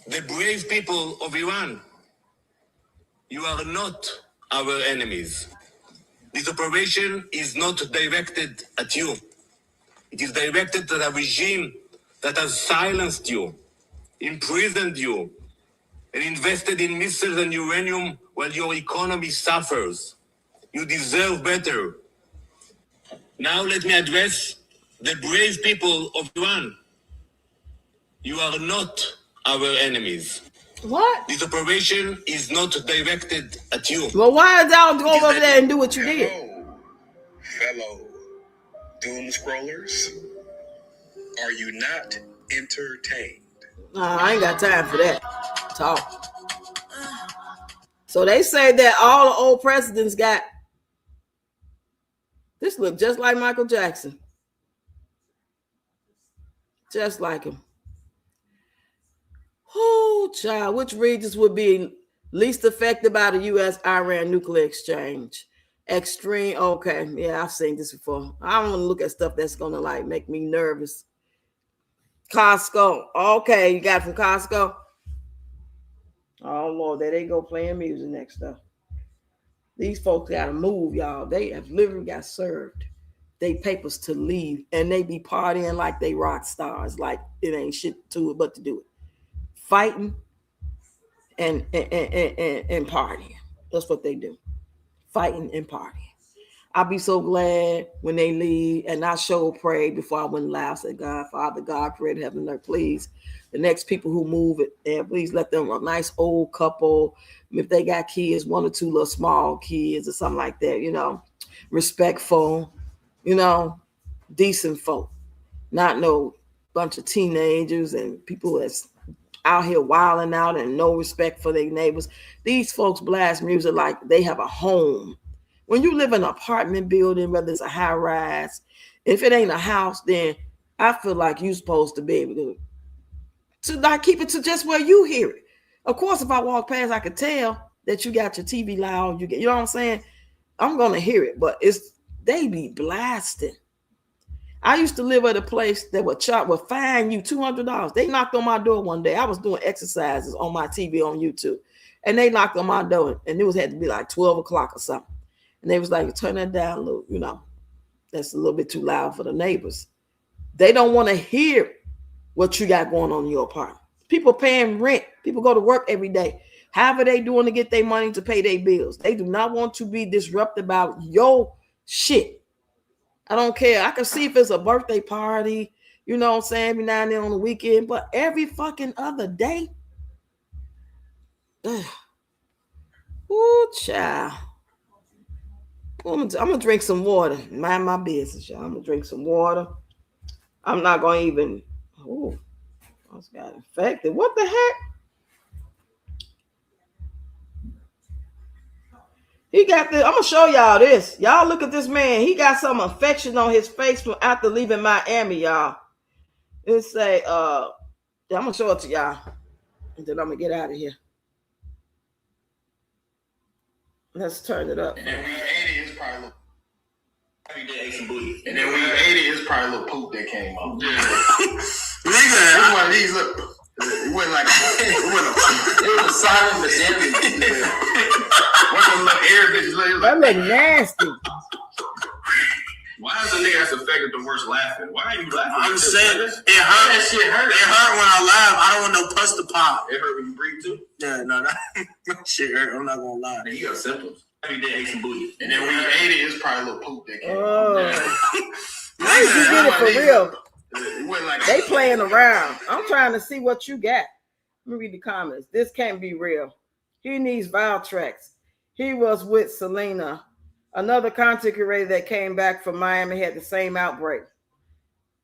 The brave people of Iran, you are not our enemies. This operation is not directed at you. It is directed at a regime that has silenced you, imprisoned you, and invested in missiles and uranium while your economy suffers. You deserve better. Now let me address the brave people of Iran. You are not our enemies. What? This operation is not directed at you. Well, why did y'all go over there and do what you did? Fellow doom scrollers, are you not entertained? No, I ain't got time for that talk. So they say that all the old presidents got this. Look just like Michael Jackson, just like him. Oh, child, which regions would be least affected by the U.S.-Iran nuclear exchange? Extreme. Okay, yeah, I've seen this before. I don't want to look at stuff that's gonna like make me nervous. Costco. Okay, you got it from Costco. Oh Lord, there they go playing music next stuff. These folks gotta move, y'all. They have literally got served they papers to leave, and they be partying like they rock stars, like it ain't shit to it but to do it. Fighting and partying. That's what they do. Fighting and partying. I'll be so glad when they leave. And I sure pray before I went live. I said, God, Father, God, created heaven and earth, please. The next people who move it, and please let them a nice old couple. If they got kids, 1 or 2 little small kids or something like that, respectful, decent folk, not no bunch of teenagers and people that's out here wilding out and no respect for their neighbors. These folks blast music like they have a home. When you live in an apartment building, whether it's a high rise, if it ain't a house, then I feel like you're supposed to be able to like keep it to just where you hear it. Of course, if I walk past, I could tell that you got your TV loud. You know what I'm saying? I'm gonna hear it, but they be blasting. I used to live at a place that would fine you $200. They knocked on my door one day. I was doing exercises on my TV on YouTube, and they knocked on my door, and it had to be like 12 o'clock or something. And they was like, turn that down a little, that's a little bit too loud for the neighbors. They don't want to hear what you got going on in your apartment. People paying rent. People go to work every day. However they doing to get their money to pay their bills. They do not want to be disrupted about your shit. I don't care. I can see if it's a birthday party, you know what I'm saying, every now and then on the weekend, but every fucking other day. Ooh, child. I'm gonna drink some water. Mind my business, y'all. I'm gonna drink some water. I'm not gonna even. Oh, I just got infected. What the heck? He got this. I'm gonna show y'all this. Y'all look at this man. He got some infection on his face from after leaving Miami, y'all. It say, I'm gonna show it to y'all, and then I'm gonna get out of here. Let's turn it up. And then we ate it, it's probably a little. And then we ate it, it's probably a little poop that came out. Yeah. Nigga, it's one of these. Look, it wasn't like it was silent but damn. What's the little air bitch? That look nasty. Why is the nigga that's affected the worst laughing? Why are you laughing? I'm saying it hurt. That shit hurt. It hurt when I laugh. I don't want no pus to pop. It hurt when you breathe too? Yeah, no, that shit hurt. I'm not gonna lie. Then you got symptoms. Every day ate some booty. And then when you ate it, it's probably a little poop that came out. How did you get it for real? They playing around. I'm trying to see what you got. Let me read the comments. This can't be real. He needs Valtrex. He was with Selena. Another content creator that came back from Miami had the same outbreak.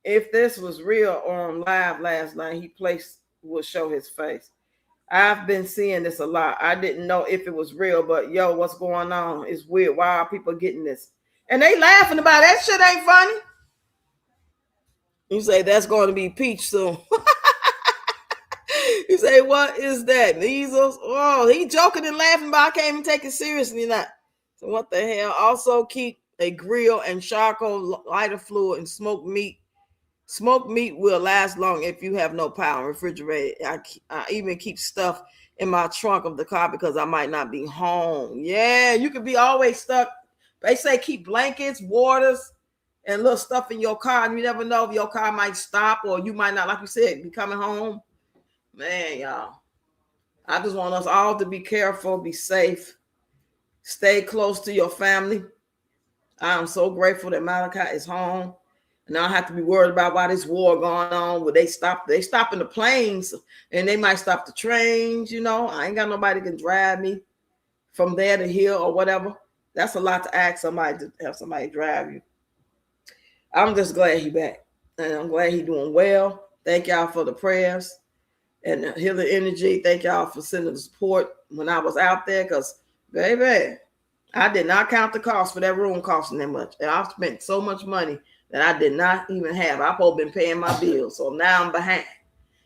If this was real on live last night, would show his face. I've been seeing this a lot. I didn't know if it was real, but yo, what's going on? It's weird. Why are people getting this? And they laughing about it. That shit ain't funny. You say that's going to be peach soon. You say, what is that? Measles? Oh, he joking and laughing, but I can't even take it seriously now. So what the hell? Also keep a grill and charcoal lighter fluid and smoked meat. Smoked meat will last long if you have no power. Refrigerated. I even keep stuff in my trunk of the car because I might not be home. Yeah, you could be always stuck. They say keep blankets, waters, and little stuff in your car. And you never know if your car might stop or you might not, like you said, be coming home. Man, y'all. I just want us all to be careful, be safe. Stay close to your family. I'm so grateful that Malachi is home. And I don't have to be worried about why this war going on. Where they stopping the planes and they might stop the trains, I ain't got nobody can drive me from there to here or whatever. That's a lot to ask somebody to have somebody drive you. I'm just glad he back. And I'm glad he doing well. Thank y'all for the prayers and the healing energy. Thank y'all for sending the support when I was out there because baby, I did not count the cost for that room costing that much. And I've spent so much money that I did not even have. I've all been paying my bills. So now I'm behind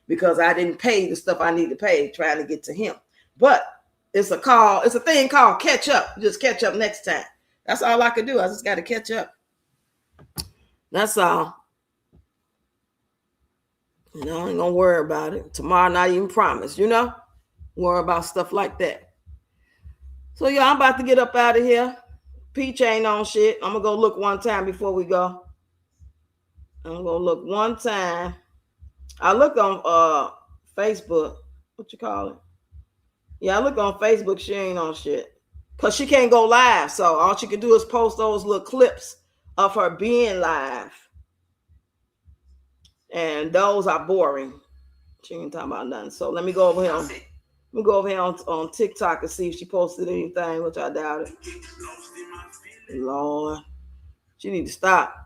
because I didn't pay the stuff I need to pay trying to get to him. But it's a thing called catch up. Just catch up next time. That's all I could do. I just got to catch up. That's all. I ain't gonna worry about it. Tomorrow not even promised, Worry about stuff like that. So yeah, I'm about to get up out of here. Peach ain't on shit. I'm gonna go look one time before we go. I'm gonna look one time. I looked on Facebook. What you call it? Yeah, I looked on Facebook. She ain't on shit. because she can't go live. So all she can do is post those little clips of her being live. And those are boring. She ain't talking about nothing. So let me go over here. Let me go over here on TikTok and see if she posted anything, which I doubt it. Lord. She need to stop.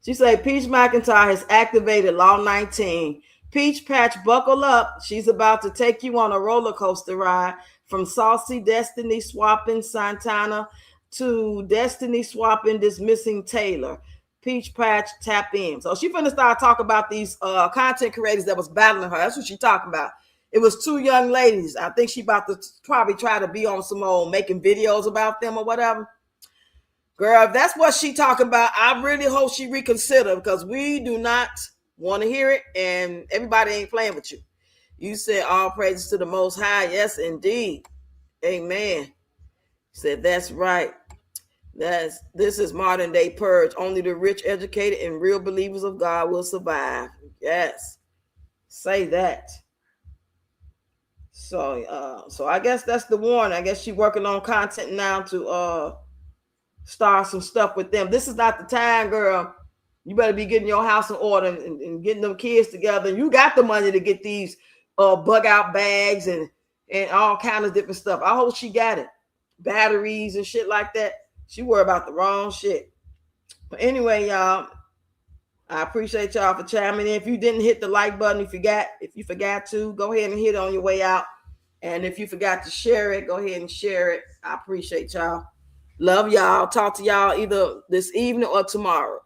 She said Peach McIntyre has activated Law 19. Peach Patch, buckle up. She's about to take you on a roller coaster ride from saucy destiny swapping Santana to destiny swapping dismissing Taylor. Peach Patch, tap in. So she finna start talking about these content creators that was battling her. That's what she talking about. It was two young ladies. I think she about to probably try to be on some old making videos about them or whatever. Girl, if that's what she talking about, I really hope she reconsider, because we do not want to hear it, and everybody ain't playing with you. You said all praises to the Most High. Yes, indeed. Amen. Said that's right. This is modern day purge. Only the rich, educated, and real believers of God will survive. Yes. Say that. So I guess that's the warning. I guess she's working on content now to start some stuff with them. This is not the time, girl. You better be getting your house in order and getting them kids together. You got the money to get these bug out bags and all kinds of different stuff. I hope she got it. Batteries and shit like that. She worry about the wrong shit. But anyway, y'all, I appreciate y'all for chiming in. If you didn't hit the like button, if you forgot to, go ahead and hit it on your way out. And if you forgot to share it, go ahead and share it. I appreciate y'all. Love y'all. Talk to y'all either this evening or tomorrow.